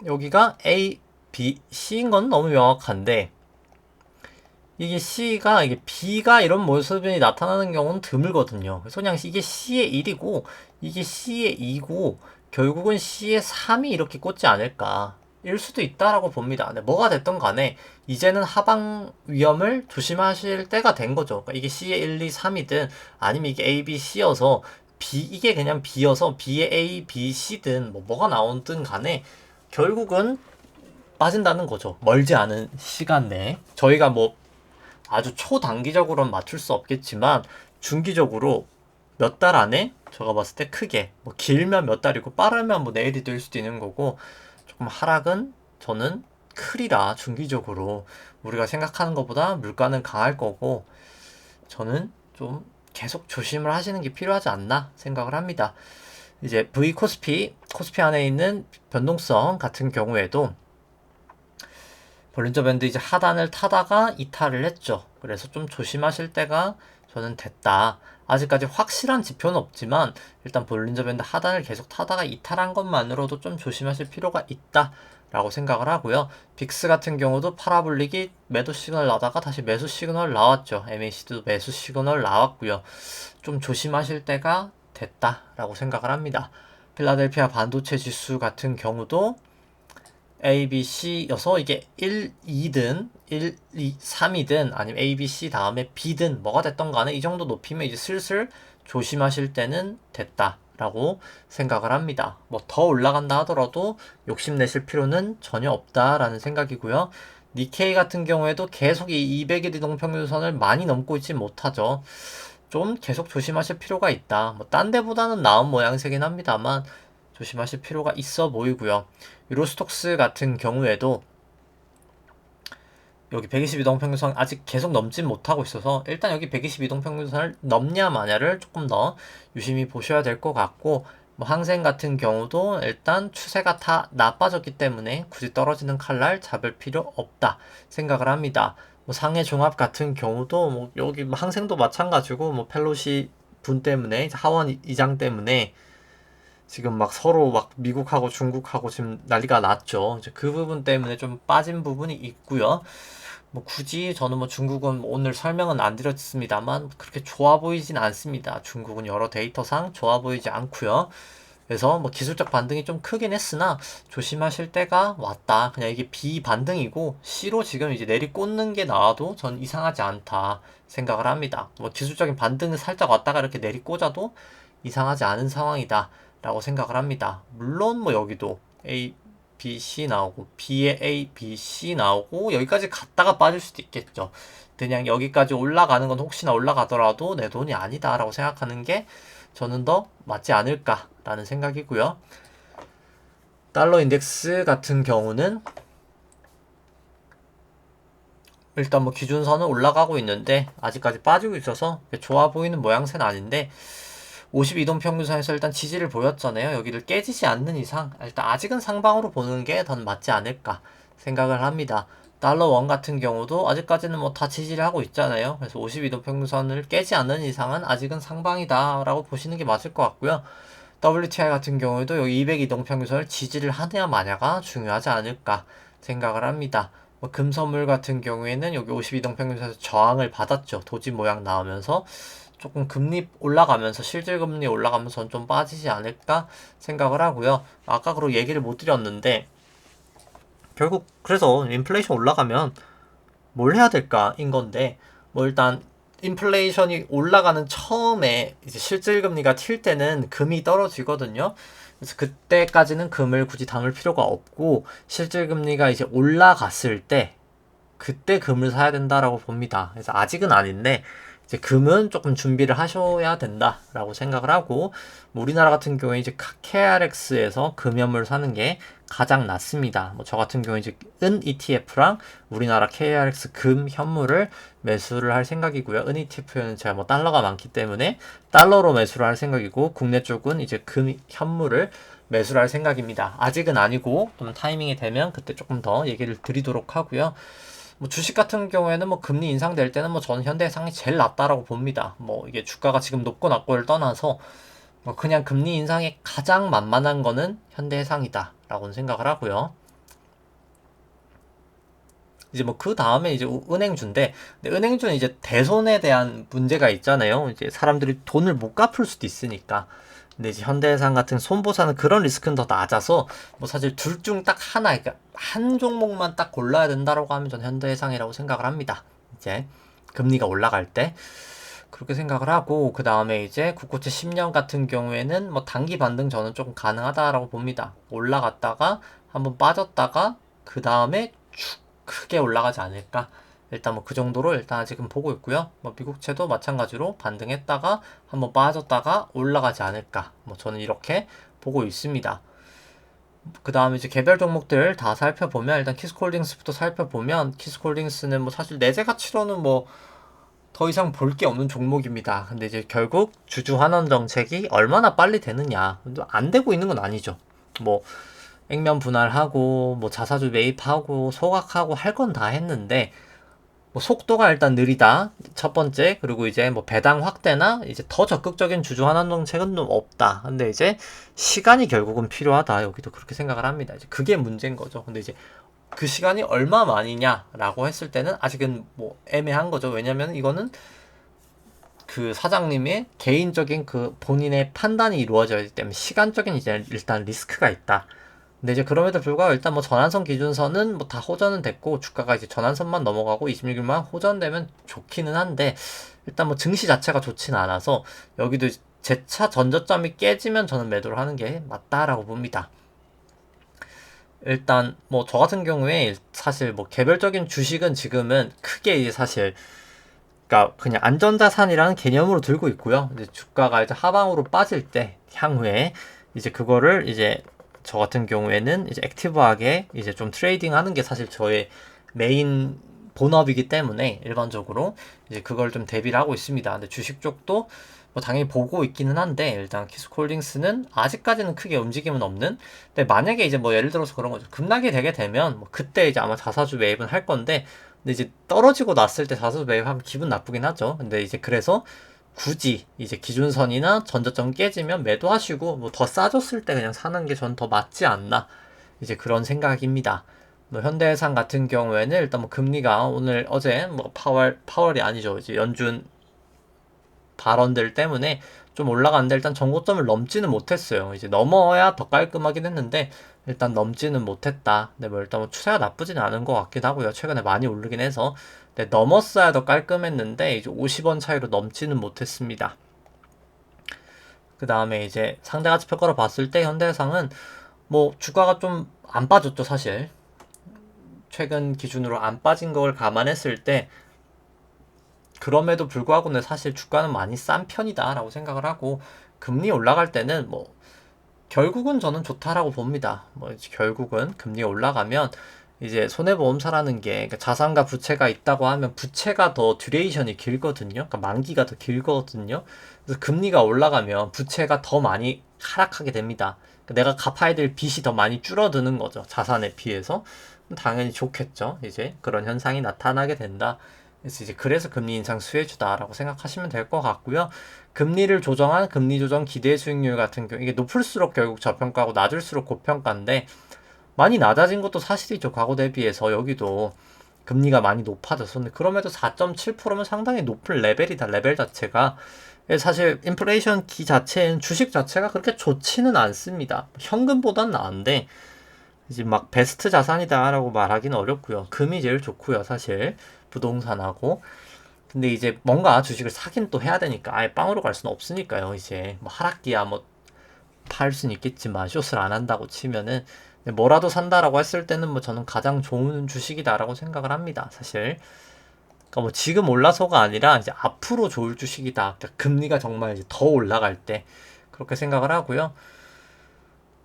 S1: 여기가 A, B, C인 건 너무 명확한데 이게 C가 이게 B가 이런 모습이 나타나는 경우는 드물거든요. 그래서 그냥 이게 C의 1이고 이게 C의 2고 결국은 C의 3이 이렇게 꽂지 않을까 일 수도 있다라고 봅니다. 근데 뭐가 됐던 간에 이제는 하방 위험을 조심하실 때가 된 거죠. 그러니까 이게 C의 1, 2, 3이든 아니면 이게 A, B, C여서 이게 그냥 B여서 B의 A, B, C든 뭐가 나오든 간에 결국은 빠진다는 거죠. 멀지 않은 시간 내에 저희가 뭐 아주 초단기적으로는 맞출 수 없겠지만 중기적으로 몇 달 안에 제가 봤을 때 크게 뭐 길면 몇 달이고 빠르면 뭐 내일이 될 수도 있는 거고 조금 하락은 저는 크리라 중기적으로 우리가 생각하는 것보다 물가는 강할 거고 저는 좀 계속 조심을 하시는 게 필요하지 않나 생각을 합니다. 이제 V 코스피 안에 있는 변동성 같은 경우에도 볼린저 밴드 이제 하단을 타다가 이탈을 했죠. 그래서 좀 조심하실 때가 저는 됐다. 아직까지 확실한 지표는 없지만 일단 볼린저 밴드 하단을 계속 타다가 이탈한 것만으로도 좀 조심하실 필요가 있다 라고 생각을 하고요. 빅스 같은 경우도 파라볼릭이 매도 시그널 나다가 다시 매수 시그널 나왔죠. MAC도 매수 시그널 나왔고요. 좀 조심하실 때가 됐다 라고 생각을 합니다. 필라델피아 반도체 지수 같은 경우도 A, B, C여서 이게 1, 2든 1, 2, 3이든 아니면 A, B, C 다음에 B든 뭐가 됐던 간에 이 정도 높이면 이제 슬슬 조심하실 때는 됐다 라고 생각을 합니다. 뭐 더 올라간다 하더라도 욕심내실 필요는 전혀 없다라는 생각이고요. 니케이 같은 경우에도 계속 이 200일 이동평균선을 많이 넘고 있지 못하죠. 좀 계속 조심하실 필요가 있다. 뭐 딴 데보다는 나은 모양새긴 합니다만 조심하실 필요가 있어 보이고요. 유로스톡스 같은 경우에도 여기 122동평균선 아직 계속 넘진 못하고 있어서 일단 여기 122동평균선을 넘냐 마냐를 조금 더 유심히 보셔야 될 것 같고, 뭐 항생 같은 경우도 일단 추세가 다 나빠졌기 때문에 굳이 떨어지는 칼날 잡을 필요 없다 생각을 합니다. 뭐 상해 종합 같은 경우도 뭐 여기 뭐 항생도 마찬가지고, 뭐 펠로시 분 때문에 하원 이장 때문에 지금 막 서로 막 미국하고 중국하고 지금 난리가 났죠. 이제 그 부분 때문에 좀 빠진 부분이 있고요. 뭐 굳이 저는 뭐 중국은 오늘 설명은 안 드렸습니다만 그렇게 좋아 보이진 않습니다. 중국은 여러 데이터상 좋아 보이지 않고요. 그래서 뭐 기술적 반등이 좀 크긴 했으나 조심하실 때가 왔다. 그냥 이게 비반등이고 C로 지금 이제 내리꽂는 게 나와도 전 이상하지 않다 생각을 합니다. 뭐 기술적인 반등은 살짝 왔다가 이렇게 내리꽂아도 이상하지 않은 상황이다 라고 생각을 합니다. 물론 뭐 여기도 A, B, C 나오고 B에 A, B, C 나오고 여기까지 갔다가 빠질 수도 있겠죠. 그냥 여기까지 올라가는 건 혹시나 올라가더라도 내 돈이 아니다 라고 생각하는 게 저는 더 맞지 않을까 라는 생각이고요. 달러 인덱스 같은 경우는 일단 뭐 기준선은 올라가고 있는데 아직까지 빠지고 있어서 좋아 보이는 모양새는 아닌데, 52동 평균선에서 일단 지지를 보였잖아요. 여기를 깨지지 않는 이상 일단 아직은 상방으로 보는 게 더 맞지 않을까 생각을 합니다. 달러 원 같은 경우도 아직까지는 뭐 다 지지를 하고 있잖아요. 그래서 52동 평균선을 깨지 않는 이상은 아직은 상방이다 라고 보시는 게 맞을 것 같고요. WTI 같은 경우에도 여기 202동 평균선을 지지를 하느냐 마냐가 중요하지 않을까 생각을 합니다. 뭐 금선물 같은 경우에는 여기 52동 평균선에서 저항을 받았죠. 도지 모양 나오면서 조금 금리 올라가면서 실질금리 올라가면서 좀 빠지지 않을까 생각을 하고요. 아까 그리고 얘기를 못 드렸는데 결국 그래서 인플레이션 올라가면 뭘 해야 될까인 건데, 뭐 일단 인플레이션이 올라가는 처음에 이제 실질금리가 튈 때는 금이 떨어지거든요. 그래서 그때까지는 금을 굳이 담을 필요가 없고 실질금리가 이제 올라갔을 때 그때 금을 사야 된다라고 봅니다. 그래서 아직은 아닌데 이제 금은 조금 준비를 하셔야 된다라고 생각을 하고, 뭐 우리나라 같은 경우에 이제 KRX에서 금연물 사는 게 가장 낫습니다. 뭐 저 같은 경우에 이제 은 ETF랑 우리나라 KRX 금 현물을 매수를 할 생각이고요. 은 ETF는 제가 뭐 달러가 많기 때문에 달러로 매수를 할 생각이고, 국내 쪽은 이제 금 현물을 매수를 할 생각입니다. 아직은 아니고 좀 타이밍이 되면 그때 조금 더 얘기를 드리도록 하고요. 뭐 주식 같은 경우에는 뭐 금리 인상될 때는 뭐 저는 현대해상이 제일 낫다라고 봅니다. 뭐 이게 주가가 지금 높고 낮고를 떠나서 뭐 그냥 금리 인상에 가장 만만한 거는 현대해상이다라고는 생각을 하고요. 이제 뭐 그 다음에 이제 은행주인데, 근데 은행주는 이제 대손에 대한 문제가 있잖아요. 이제 사람들이 돈을 못 갚을 수도 있으니까. 근데 이제 현대해상 같은 손보사는 그런 리스크는 더 낮아서 뭐 사실 둘 중 딱 하나, 그러니까 한 종목만 딱 골라야 된다라고 하면 저는 현대해상이라고 생각을 합니다. 이제 금리가 올라갈 때 그렇게 생각을 하고, 그 다음에 이제 국고채 10년 같은 경우에는 뭐 단기 반등 저는 조금 가능하다라고 봅니다. 올라갔다가 한번 빠졌다가 그 다음에 쭉 크게 올라가지 않을까. 일단 뭐 그 정도로 일단 아직은 보고 있고요. 뭐 미국채도 마찬가지로 반등했다가 한번 빠졌다가 올라가지 않을까. 뭐 저는 이렇게 보고 있습니다. 그 다음에 이제 개별 종목들 다 살펴보면, 일단 키스콜딩스부터 살펴보면, 키스콜딩스는 뭐 사실 내재 가치로는 뭐 더 이상 볼 게 없는 종목입니다. 근데 이제 결국 주주 환원 정책이 얼마나 빨리 되느냐, 안 되고 있는 건 아니죠. 뭐 액면 분할하고 뭐 자사주 매입하고 소각하고 할 건 다 했는데 뭐 속도가 일단 느리다 첫 번째, 그리고 이제 뭐 배당 확대나 이제 더 적극적인 주주 환원 정책은 좀 없다. 근데 이제 시간이 결국은 필요하다. 여기도 그렇게 생각을 합니다. 이제 그게 문제인 거죠. 근데 이제 그 시간이 얼마만이냐라고 했을 때는 아직은 뭐 애매한 거죠. 왜냐면 이거는 그 사장님의 개인적인 그 본인의 판단이 이루어져야 되기 때문에 시간적인 이제 일단 리스크가 있다. 근데 이제 그럼에도 불구하고 일단 뭐 전환선 기준선은 뭐 다 호전은 됐고, 주가가 이제 전환선만 넘어가고 26일만 호전되면 좋기는 한데, 일단 뭐 증시 자체가 좋지는 않아서 여기도 재차 전저점이 깨지면 저는 매도를 하는 게 맞다라고 봅니다. 일단 뭐 저 같은 경우에 사실 뭐 개별적인 주식은 지금은 크게 이제 사실 그러니까 그냥 안전자산이라는 개념으로 들고 있고요. 이제 주가가 이제 하방으로 빠질 때 향후에 이제 그거를 이제 저 같은 경우에는 이제 액티브하게 이제 좀 트레이딩 하는 게 사실 저의 메인 본업이기 때문에 일반적으로 이제 그걸 좀 대비를 하고 있습니다. 근데 주식 쪽도 뭐 당연히 보고 있기는 한데 일단 키스콜딩스는 아직까지는 크게 움직임은 없는. 근데 만약에 이제 뭐 예를 들어서 그런 거죠. 급락이 되게 되면 뭐 그때 이제 아마 자사주 매입은 할 건데 근데 이제 떨어지고 났을 때 자사주 매입하면 기분 나쁘긴 하죠. 근데 이제 그래서 굳이 이제 기준선이나 전저점 깨지면 매도하시고 뭐 더 싸졌을 때 그냥 사는 게 전 더 맞지 않나 이제 그런 생각입니다. 뭐 현대해상 같은 경우에는 일단 뭐 금리가 오늘 어제 뭐 파월이 아니죠. 이제 연준 발언들 때문에 좀 올라갔는데 일단 정고점을 넘지는 못했어요. 이제 넘어야 더 깔끔하긴 했는데 일단 넘지는 못했다. 근데 뭐 일단 뭐 추세가 나쁘진 않은 것 같긴 하고요. 최근에 많이 오르긴 해서. 근데 넘었어야 더 깔끔했는데 이제 50원 차이로 넘지는 못했습니다. 그 다음에 이제 상대가치 평가로 봤을 때 현대해상은 뭐 주가가 좀 안 빠졌죠 사실. 최근 기준으로 안 빠진 걸 감안했을 때 그럼에도 불구하고는 사실 주가는 많이 싼 편이다라고 생각을 하고 금리 올라갈 때는 뭐 결국은 저는 좋다라고 봅니다. 뭐 결국은 금리가 올라가면 이제 손해보험사라는 게 그러니까 자산과 부채가 있다고 하면 부채가 더 듀레이션이 길거든요. 그러니까 만기가 더 길거든요. 그래서 금리가 올라가면 부채가 더 많이 하락하게 됩니다. 그러니까 내가 갚아야 될 빚이 더 많이 줄어드는 거죠. 자산에 비해서. 당연히 좋겠죠. 이제 그런 현상이 나타나게 된다. 그래서 금리 인상 수혜주다라고 생각하시면 될 것 같고요. 금리를 조정한 금리 조정 기대 수익률 같은 경우 이게 높을수록 결국 저평가고 낮을수록 고평가인데 많이 낮아진 것도 사실이죠. 과거 대비해서 여기도 금리가 많이 높아졌었는데 그럼에도 4.7%면 상당히 높은 레벨이다. 레벨 자체가 사실 인플레이션 기 자체는 주식 자체가 그렇게 좋지는 않습니다. 현금보단 나은데 이제 막 베스트 자산이다라고 말하기는 어렵고요. 금이 제일 좋고요. 사실 부동산하고 근데 이제 뭔가 주식을 사긴 또 해야 되니까 아예 빵으로 갈 수는 없으니까요. 이제 뭐 하락기야 뭐 팔 수는 있겠지만 숏을 안 한다고 치면은 뭐라도 산다라고 했을 때는 뭐 저는 가장 좋은 주식이다라고 생각을 합니다. 사실 그러니까 뭐 지금 올라서가 아니라 이제 앞으로 좋을 주식이다. 그러니까 금리가 정말 이제 더 올라갈 때 그렇게 생각을 하고요.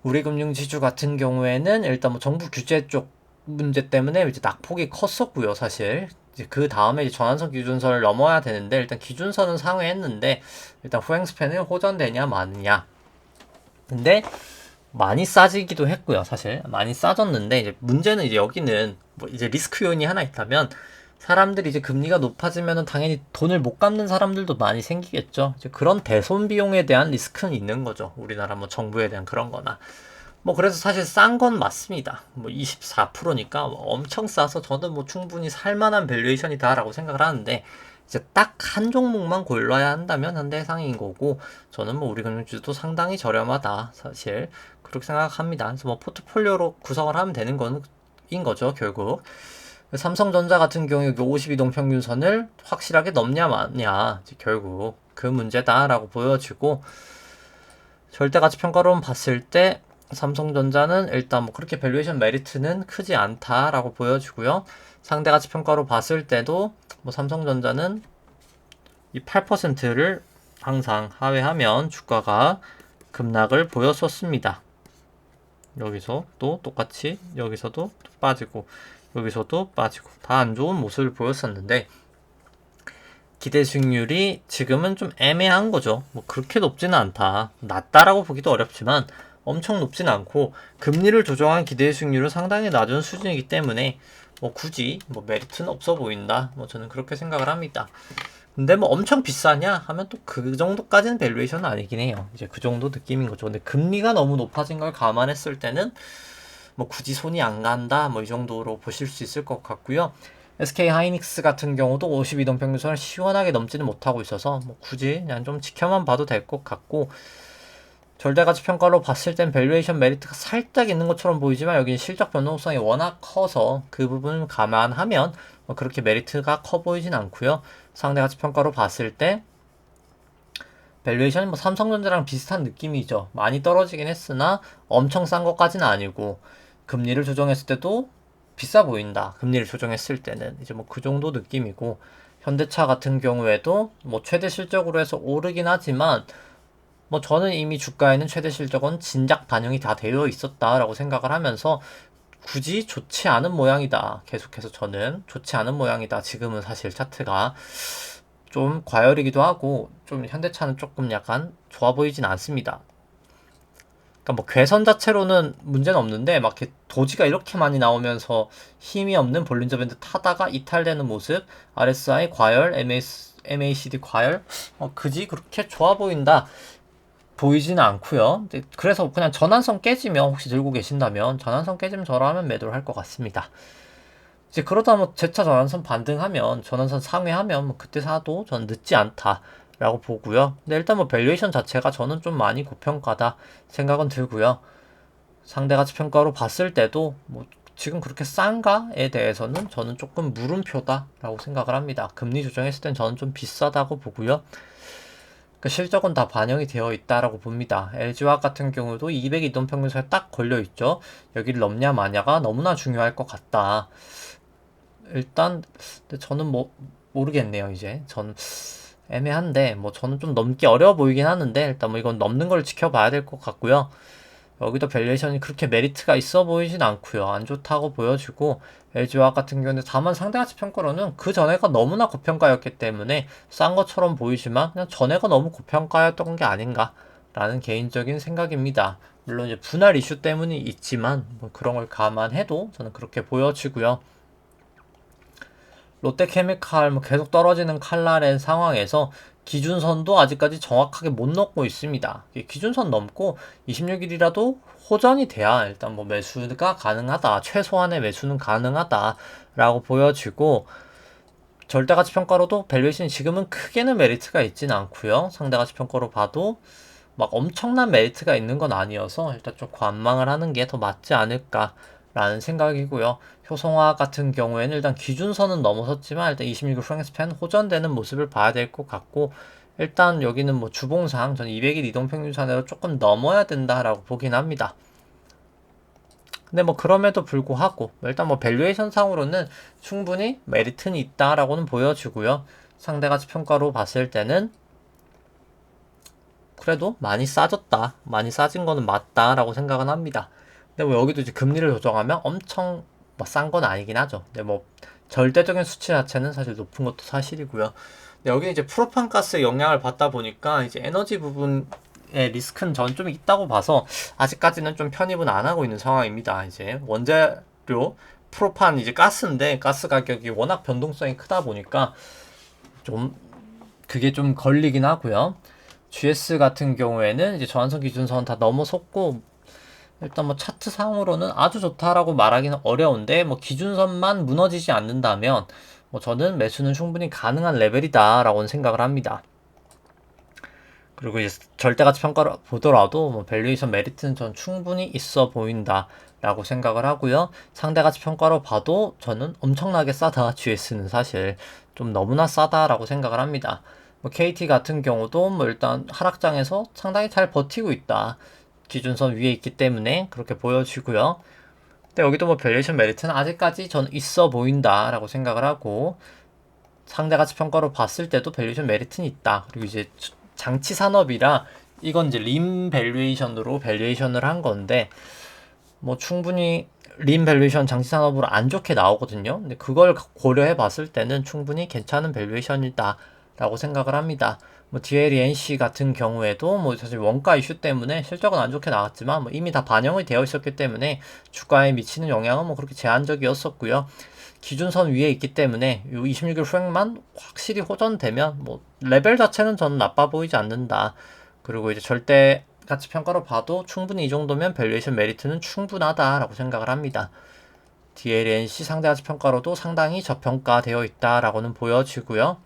S1: 우리 금융지주 같은 경우에는 일단 뭐 정부 규제 쪽 문제 때문에 이제 낙폭이 컸었고요, 사실. 이제 그 다음에 이제 전환선 기준선을 넘어야 되는데 일단 기준선은 상회했는데 일단 후행 스팬은 호전되냐 마느냐. 근데 많이 싸지기도 했고요, 사실. 많이 싸졌는데 이제 문제는 이제 여기는 뭐 이제 리스크 요인이 하나 있다면 사람들이 이제 금리가 높아지면은 당연히 돈을 못 갚는 사람들도 많이 생기겠죠. 이제 그런 대손 비용에 대한 리스크는 있는 거죠. 우리나라 뭐 정부에 대한 그런 거나. 뭐 그래서 사실 싼 건 맞습니다. 뭐 24%니까 엄청 싸서 저는 뭐 충분히 살만한 밸류에이션이다라고 생각을 하는데 이제 딱 한 종목만 골라야 한다면 현대해상인 거고 저는 뭐 우리 금융주도 상당히 저렴하다 사실 그렇게 생각합니다. 그래서 뭐 포트폴리오로 구성을 하면 되는 건인 거죠 결국. 삼성전자 같은 경우에 52동 평균선을 확실하게 넘냐 마냐 결국 그 문제다라고 보여지고 절대가치평가로 봤을 때 삼성전자는 일단 뭐 그렇게 밸류에이션 메리트는 크지 않다라고 보여지고요. 상대가치평가로 봤을 때도 뭐 삼성전자는 이 8%를 항상 하회하면 주가가 급락을 보였었습니다. 여기서 또 똑같이 여기서도 빠지고 여기서도 빠지고 다 안 좋은 모습을 보였었는데 기대 수익률이 지금은 좀 애매한 거죠. 뭐 그렇게 높지는 않다. 낮다라고 보기도 어렵지만 엄청 높진 않고 금리를 조정한 기대 수익률은 상당히 낮은 수준이기 때문에 뭐 굳이 뭐 메리트는 없어 보인다. 뭐 저는 그렇게 생각을 합니다. 근데 뭐 엄청 비싸냐 하면 또 그 정도까지는 밸류에이션은 아니긴 해요. 이제 그 정도 느낌인 거죠. 근데 금리가 너무 높아진 걸 감안했을 때는 뭐 굳이 손이 안 간다 뭐 이 정도로 보실 수 있을 것 같고요. SK 하이닉스 같은 경우도 52동 평균선을 시원하게 넘지는 못하고 있어서 뭐 굳이 그냥 좀 지켜만 봐도 될 것 같고 절대가치 평가로 봤을 땐 밸류에이션 메리트가 살짝 있는 것처럼 보이지만 여기는 실적 변동성이 워낙 커서 그 부분을 감안하면 뭐 그렇게 메리트가 커 보이진 않고요. 상대가치 평가로 봤을 때 밸류에이션이 뭐 삼성전자랑 비슷한 느낌이죠. 많이 떨어지긴 했으나 엄청 싼 것까지는 아니고, 금리를 조정했을 때도 비싸 보인다. 금리를 조정했을 때는 이제 뭐 그 정도 느낌이고, 현대차 같은 경우에도 뭐 최대 실적으로 해서 오르긴 하지만, 뭐 저는 이미 주가에는 최대 실적은 진작 반영이 다 되어 있었다라고 생각을 하면서, 굳이 좋지 않은 모양이다. 계속해서 저는 좋지 않은 모양이다. 지금은 사실 차트가 좀 과열이기도 하고, 좀 현대차는 조금 약간 좋아 보이진 않습니다. 그러니까 뭐 괴선 자체로는 문제는 없는데, 막 이렇게 도지가 이렇게 많이 나오면서 힘이 없는 볼린저 밴드 타다가 이탈되는 모습, RSI 과열, MACD 과열, 그지 그렇게 좋아 보인다 보이지는 않고요. 그래서 그냥 전환선 깨지면, 혹시 들고 계신다면 전환선 깨지면 저라면 매도를 할 것 같습니다. 이제 그러다 뭐 재차 전환선 반등하면, 전환선 상회하면 뭐 그때 사도 전 늦지 않다라고 보고요. 근데 일단 뭐 밸류에이션 자체가 저는 좀 많이 고평가다 생각은 들고요. 상대가치평가로 봤을 때도 뭐 지금 그렇게 싼가에 대해서는 저는 조금 물음표다라고 생각을 합니다. 금리 조정했을 땐 저는 좀 비싸다고 보고요. 그 실적은 다 반영이 되어 있다라고 봅니다. LG화학 같은 경우도 200 이동평균선에 딱 걸려 있죠. 여기를 넘냐 마냐가 너무나 중요할 것 같다. 일단 근데 저는 뭐 모르겠네요. 이제 전 애매한데, 뭐 저는 좀 넘기 어려워 보이긴 하는데, 일단 뭐 이건 넘는 걸 지켜봐야 될 것 같고요. 여기도 밸류에이션이 그렇게 메리트가 있어 보이진 않고요. 안 좋다고 보여지고, LG화학 같은 경우는 다만 상대가치 평가로는 그 전에가 너무나 고평가였기 때문에 싼 것처럼 보이지만, 그냥 전에가 너무 고평가였던 게 아닌가 라는 개인적인 생각입니다. 물론 이제 분할 이슈 때문이 있지만 뭐 그런 걸 감안해도 저는 그렇게 보여지고요. 롯데케미칼 뭐 계속 떨어지는 칼날의 상황에서 기준선도 아직까지 정확하게 못 넘고 있습니다. 기준선 넘고 26일이라도 호전이 돼야 일단 뭐 매수가 가능하다. 최소한의 매수는 가능하다라고 보여지고, 절대가치 평가로도 밸류에이션이 지금은 크게는 메리트가 있진 않고요. 상대가치 평가로 봐도 막 엄청난 메리트가 있는 건 아니어서 일단 좀 관망을 하는 게 더 맞지 않을까라는 생각이고요. 효성화 같은 경우에는 일단 기준선은 넘어섰지만 일단 26일 프랭스팬 호전되는 모습을 봐야 될 것 같고, 일단 여기는 뭐 주봉상 저는 200일 이동평균선으로 조금 넘어야 된다라고 보긴 합니다. 근데 뭐 그럼에도 불구하고 일단 뭐 밸류에이션 상으로는 충분히 메리트는 있다라고는 보여지고요. 상대가치 평가로 봤을 때는 그래도 많이 싸졌다, 많이 싸진 거는 맞다라고 생각은 합니다. 근데 뭐 여기도 이제 금리를 조정하면 엄청 뭐 싼 건 아니긴 하죠. 근데 뭐 절대적인 수치 자체는 사실 높은 것도 사실이고요. 근데 여기 이제 프로판가스의 영향을 받다 보니까 이제 에너지 부분의 리스크는 전 좀 있다고 봐서 아직까지는 좀 편입은 안 하고 있는 상황입니다. 이제 원재료 프로판 이제 가스인데, 가스 가격이 워낙 변동성이 크다 보니까 좀 그게 좀 걸리긴 하고요. GS 같은 경우에는 이제 저한선 기준선 다 넘어섰고, 일단 뭐 차트 상으로는 아주 좋다라고 말하기는 어려운데, 뭐 기준선만 무너지지 않는다면 뭐 저는 매수는 충분히 가능한 레벨이다라고는 생각을 합니다. 그리고 이제 절대가치 평가를 보더라도 뭐 밸류에이션 메리트는 전 충분히 있어 보인다라고 생각을 하고요. 상대가치 평가로 봐도 저는 엄청나게 싸다. GS는 사실 좀 너무나 싸다라고 생각을 합니다. 뭐 KT 같은 경우도 뭐 일단 하락장에서 상당히 잘 버티고 있다. 기준선 위에 있기 때문에 그렇게 보여지고요. 근데 여기도 뭐 밸류에이션 메리트는 아직까지 전 있어 보인다라고 생각을 하고, 상대가치 평가로 봤을 때도 밸류에이션 메리트는 있다. 그리고 이제 장치 산업이라 이건 이제 림 밸류에이션으로 밸류에이션을 한 건데, 뭐 충분히 림 밸류에이션 장치 산업으로 안 좋게 나오거든요. 근데 그걸 고려해 봤을 때는 충분히 괜찮은 밸류에이션이다 라고 생각을 합니다. 뭐 DLNC 같은 경우에도 뭐 사실 원가 이슈 때문에 실적은 안 좋게 나왔지만 뭐 이미 다 반영이 되어 있었기 때문에 주가에 미치는 영향은 뭐 그렇게 제한적이었었고요. 기준선 위에 있기 때문에 요 26일 후행만 확실히 호전되면 뭐 레벨 자체는 저는 나빠 보이지 않는다. 그리고 이제 절대 가치 평가로 봐도 충분히 이 정도면 밸류에이션 메리트는 충분하다라고 생각을 합니다. DLNC 상대 가치 평가로도 상당히 저평가되어 있다라고는 보여지고요.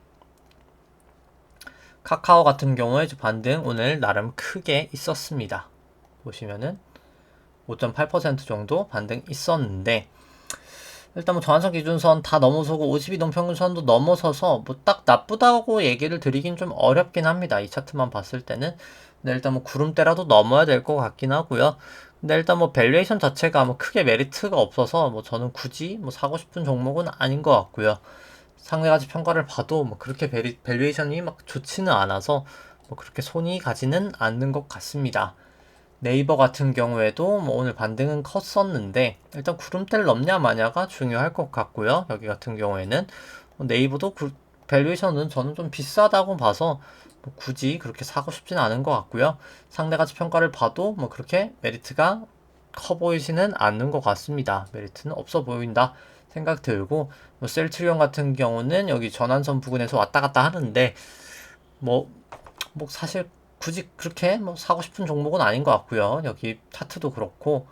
S1: 카카오 같은 경우에 반등 오늘 나름 크게 있었습니다. 보시면은 5.8% 정도 반등 있었는데, 일단 뭐 전환선 기준선 다 넘어서고 52동 평균선도 넘어서서 뭐 딱 나쁘다고 얘기를 드리긴 좀 어렵긴 합니다. 이 차트만 봤을 때는. 근데 일단 뭐 구름대라도 넘어야 될 것 같긴 하고요. 근데 일단 뭐 밸류에이션 자체가 뭐 크게 메리트가 없어서 뭐 저는 굳이 뭐 사고 싶은 종목은 아닌 것 같고요. 상대가지 평가를 봐도 뭐 그렇게 밸류에이션이 막 좋지는 않아서 뭐 그렇게 손이 가지는 않는 것 같습니다. 네이버 같은 경우에도 뭐 오늘 반등은 컸었는데 일단 구름대를 넘냐 마냐가 중요할 것 같고요. 여기 같은 경우에는 네이버도 밸류에이션은 저는 좀 비싸다고 봐서 뭐 굳이 그렇게 사고 싶진 않은 것 같고요. 상대가치 평가를 봐도 뭐 그렇게 메리트가 커 보이지는 않는 것 같습니다. 메리트는 없어 보인다 생각 들고 뭐 셀트리온 같은 경우는 여기 전환선 부근에서 왔다 갔다 하는데 뭐 사실 굳이 그렇게 뭐 사고 싶은 종목은 아닌 것 같고요. 여기 차트도 그렇고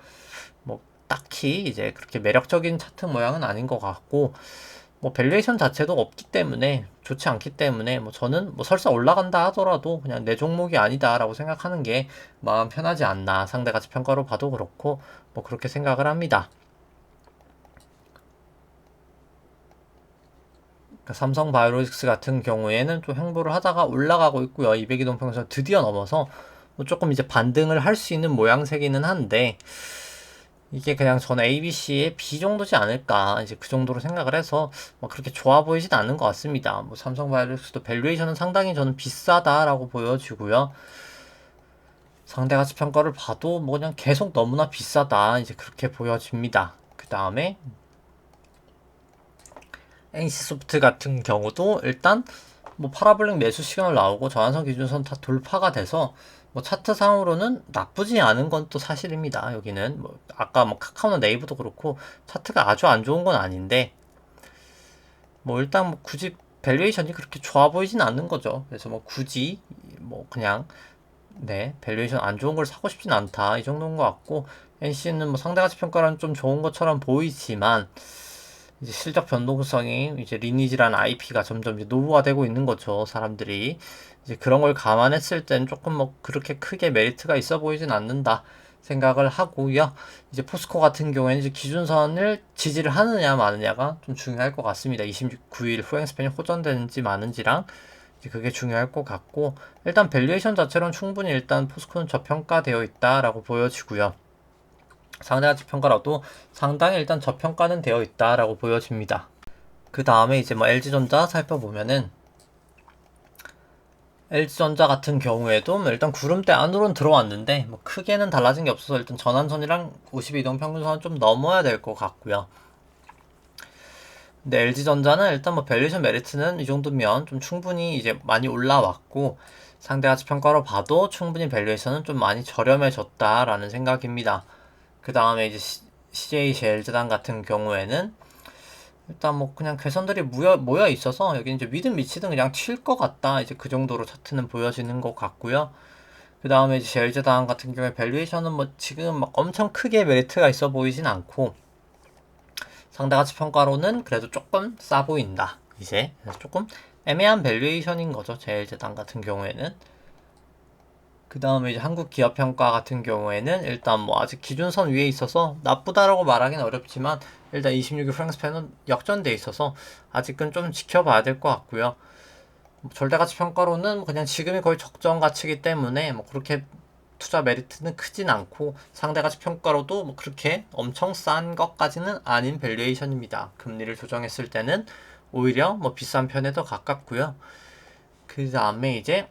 S1: 뭐 딱히 이제 그렇게 매력적인 차트 모양은 아닌 것 같고 뭐 밸류에이션 자체도 없기 때문에 좋지 않기 때문에 뭐 저는 뭐 설사 올라간다 하더라도 그냥 내 종목이 아니다라고 생각하는 게 마음 편하지 않나 상대가치 평가로 봐도 그렇고 뭐 그렇게 생각을 합니다. 삼성바이오로직스 같은 경우에는 좀 횡보를 하다가 올라가고 있고요. 200이 동평선 드디어 넘어서 뭐 조금 이제 반등을 할 수 있는 모양새기는 한데 이게 그냥 저는 ABC의 B 정도지 않을까 이제 그 정도로 생각을 해서 뭐 그렇게 좋아 보이진 않는 것 같습니다. 뭐 삼성바이오로직스도 밸류에이션은 상당히 저는 비싸다라고 보여지고요. 상대가치 평가를 봐도 뭐 그냥 계속 너무나 비싸다 이제 그렇게 보여집니다. 그 다음에 NC소프트 같은 경우도 일단 뭐 파라볼릭 매수 시그널 나오고 저항선 기준선 다 돌파가 돼서 뭐 차트상으로는 나쁘지 않은 건 또 사실입니다. 여기는 뭐 아까 뭐 카카오나 네이버도 그렇고 차트가 아주 안 좋은 건 아닌데 뭐 일단 뭐 굳이 밸류에이션이 그렇게 좋아 보이진 않는 거죠. 그래서 뭐 굳이 뭐 그냥 네 밸류에이션 안 좋은 걸 사고 싶진 않다 이 정도인 것 같고 NC는 뭐 상대가치 평가는 좀 좋은 것처럼 보이지만 이제 실적 변동성이 이제 리니지라는 IP가 점점 이제 노후화되고 있는 거죠. 사람들이 이제 그런 걸 감안했을 땐 조금 뭐 그렇게 크게 메리트가 있어 보이진 않는다 생각을 하고요. 이제 포스코 같은 경우에는 이제 기준선을 지지를 하느냐 마느냐가 좀 중요할 것 같습니다. 29일 후행 스팬이 호전되는지 마는지랑 이제 그게 중요할 것 같고 일단 밸류에이션 자체로는 충분히 일단 포스코는 저평가되어 있다라고 보여지고요. 상대가치 평가라도 상당히 일단 저평가는 되어 있다라고 보여집니다. 그 다음에 이제 뭐 LG전자 살펴보면은 LG전자 같은 경우에도 뭐 일단 구름대 안으로는 들어왔는데 뭐 크게는 달라진 게 없어서 일단 전환선이랑 52동 평균선은 좀 넘어야 될 것 같고요. 근데 LG전자는 일단 뭐 밸류에이션 메리트는 이 정도면 좀 충분히 이제 많이 올라왔고 상대가치 평가로 봐도 충분히 밸류에이션은 좀 많이 저렴해졌다라는 생각입니다. 그 다음에 이제 CJ제일제당 같은 경우에는 일단 뭐 그냥 괴선들이 모여 있어서 여기 이제 위든 미치든 그냥 칠 것 같다 이제 그 정도로 차트는 보여지는 것 같고요. 그 다음에 이제 제일제당 같은 경우에 밸류에이션은 뭐 지금 막 엄청 크게 메리트가 있어 보이진 않고 상대가치 평가로는 그래도 조금 싸 보인다 이제 조금 애매한 밸류에이션인 거죠. 제일제당 같은 경우에는. 그 다음에 이제 한국 기업 평가 같은 경우에는 일단 뭐 아직 기준선 위에 있어서 나쁘다라고 말하기는 어렵지만 일단 26일 프랑스팬은 역전돼 있어서 아직은 좀 지켜봐야 될 것 같고요. 뭐 절대가치 평가로는 그냥 지금이 거의 적정 가치이기 때문에 뭐 그렇게 투자 메리트는 크진 않고 상대가치 평가로도 뭐 그렇게 엄청 싼 것까지는 아닌 밸류에이션입니다. 금리를 조정했을 때는 오히려 뭐 비싼 편에 더 가깝고요. 그 다음에 이제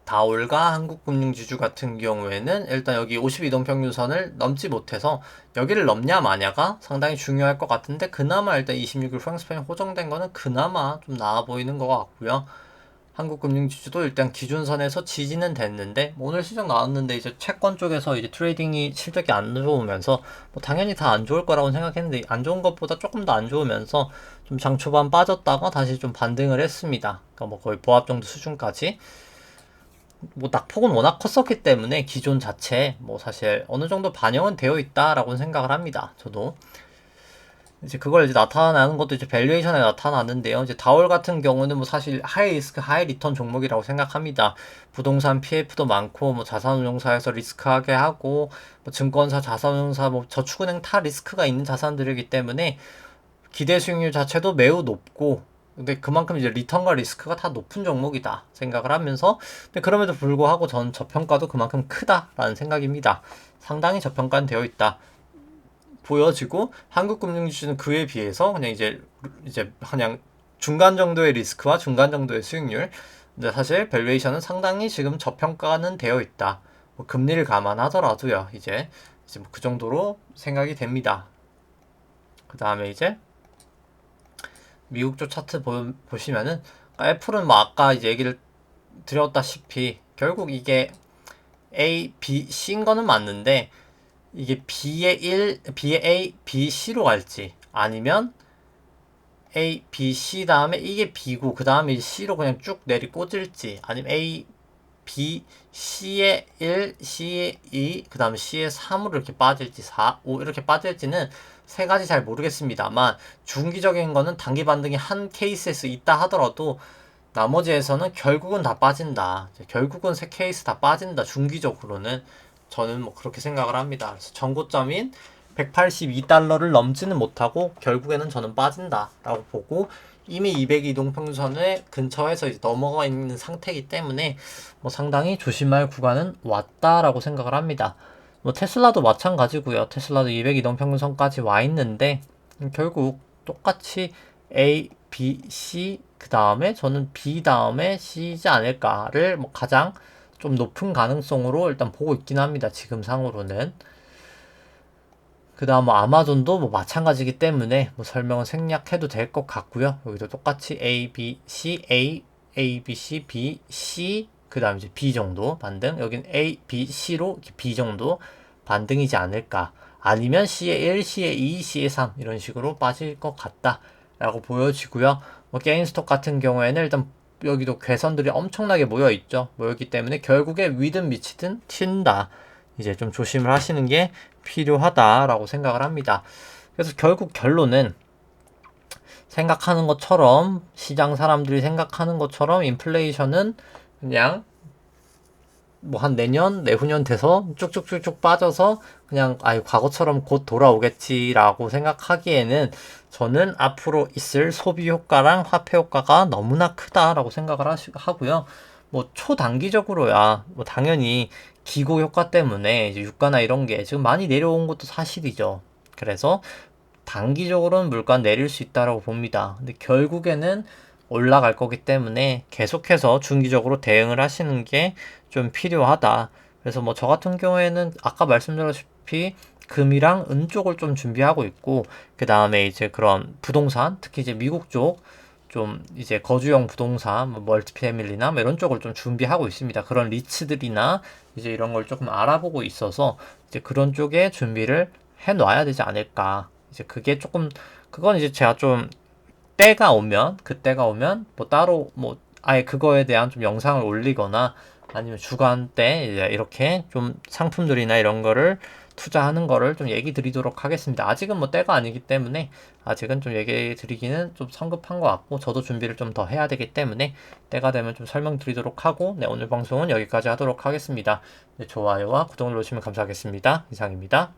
S1: 다올과 한국금융지주 같은 경우에는 일단 여기 52동 평균선을 넘지 못해서 여기를 넘냐 마냐가 상당히 중요할 것 같은데 그나마 일단 26일 프랑스팬이 호정된 거는 그나마 좀 나아 보이는 것 같고요. 한국금융지주도 일단 기준선에서 지지는 됐는데 뭐 오늘 실적 나왔는데 이제 채권 쪽에서 이제 트레이딩이 실적이 안 좋으면서 뭐 당연히 다 안 좋을 거라고 생각했는데 안 좋은 것보다 조금 더 안 좋으면서 좀 장 초반 빠졌다가 다시 좀 반등을 했습니다. 그러니까 뭐 거의 보합 정도 수준까지. 뭐 낙폭은 워낙 컸었기 때문에 기존 자체 뭐 사실 어느 정도 반영은 되어 있다라고 생각을 합니다. 저도. 이제 그걸 이제 나타나는 것도 이제 밸류에이션에 나타나는데요. 이제 다올 같은 경우는 뭐 사실 하이 리스크, 하이 리턴 종목이라고 생각합니다. 부동산 PF도 많고, 뭐 자산운용사에서 리스크하게 하고, 뭐 증권사, 자산운용사, 뭐 저축은행 다 리스크가 있는 자산들이기 때문에 기대 수익률 자체도 매우 높고, 근데 그만큼 이제 리턴과 리스크가 다 높은 종목이다 생각을 하면서, 근데 그럼에도 불구하고 전 저평가도 그만큼 크다라는 생각입니다. 상당히 저평가는 되어 있다. 보여지고 한국금융지수는 그에 비해서 그냥 이제 그냥 중간 정도의 리스크와 중간 정도의 수익률. 근데 사실 밸류에이션은 상당히 지금 저평가는 되어 있다. 뭐 금리를 감안하더라도요. 이제 뭐 그 정도로 생각이 됩니다. 그 다음에 이제 미국 쪽 차트 보시면은 애플은 뭐 아까 이제 얘기를 드렸다시피 결국 이게 A, B, C인 거는 맞는데 이게 B의 A, B, C로 갈지 아니면 A, B, C 다음에 이게 B고 그 다음에 C로 그냥 쭉 내리 꽂을지 아니면 A, B, C의 1, C의 2, 그 다음에 C의 3으로 이렇게 빠질지 4, 5 이렇게 빠질지는 세 가지 잘 모르겠습니다만 중기적인 거는 단기 반등이 한 케이스에서 있다 하더라도 나머지에서는 결국은 다 빠진다. 결국은 세 케이스 다 빠진다. 중기적으로는 저는 뭐 그렇게 생각을 합니다. 그래서 전고점인 182달러를 넘지는 못하고 결국에는 저는 빠진다라고 보고 이미 200 이동평균선의 근처에서 이제 넘어가 있는 상태이기 때문에 뭐 상당히 조심할 구간은 왔다라고 생각을 합니다. 뭐 테슬라도 마찬가지고요. 테슬라도 200 이동평균선까지 와 있는데 결국 똑같이 A, B, C 그 다음에 저는 B 다음에 C이지 않을까를 뭐 가장 좀 높은 가능성으로 일단 보고 있긴 합니다. 지금 상으로는. 그 다음 뭐 아마존도 뭐 마찬가지기 때문에 뭐 설명은 생략해도 될 것 같고요. 여기도 똑같이 A, B, C, A, B, C, B, C 그 다음 이제 B 정도 반등. 여긴 A, B, C로 B 정도 반등이지 않을까. 아니면 C의 1, C의 2, C의 3 이런 식으로 빠질 것 같다 라고 보여지고요. 뭐 게임스톱 같은 경우에는 일단 여기도 괴선들이 엄청나게 모여있죠. 모였기 때문에 결국에 위든 미치든 튄다. 이제 좀 조심을 하시는 게 필요하다라고 생각을 합니다. 그래서 결국 결론은 생각하는 것처럼 시장 사람들이 생각하는 것처럼 인플레이션은 그냥 뭐 한 내년, 내후년 돼서 쭉쭉쭉쭉 빠져서 그냥 과거처럼 곧 돌아오겠지라고 생각하기에는 저는 앞으로 있을 소비 효과랑 화폐 효과가 너무나 크다라고 생각을 하고요. 뭐 초단기적으로야 뭐 당연히 기고 효과 때문에 이제 유가나 이런 게 지금 많이 내려온 것도 사실이죠. 그래서 단기적으로는 물가 내릴 수 있다라고 봅니다. 근데 결국에는 올라갈 거기 때문에 계속해서 중기적으로 대응을 하시는 게 좀 필요하다. 그래서 뭐 저 같은 경우에는 아까 말씀드렸다시피 금이랑 은 쪽을 좀 준비하고 있고 그 다음에 이제 그런 부동산 특히 이제 미국 쪽 좀 이제 거주용 부동산 뭐 멀티패밀리나 뭐 이런 쪽을 좀 준비하고 있습니다. 그런 리츠들이나 이제 이런 걸 조금 알아보고 있어서 이제 그런 쪽에 준비를 해 놔야 되지 않을까. 이제 그게 조금 그건 이제 제가 좀 그때가 오면 뭐 따로 뭐 아예 그거에 대한 좀 영상을 올리거나 아니면 주간 때 이제 이렇게 좀 상품들이나 이런 거를 투자하는 거를 좀 얘기 드리도록 하겠습니다. 아직은 뭐 때가 아니기 때문에 아직은 좀 얘기 드리기는 좀 성급한 것 같고 저도 준비를 좀 더 해야 되기 때문에 때가 되면 좀 설명드리도록 하고 네, 오늘 방송은 여기까지 하도록 하겠습니다. 네, 좋아요와 구독 눌러주시면 감사하겠습니다. 이상입니다.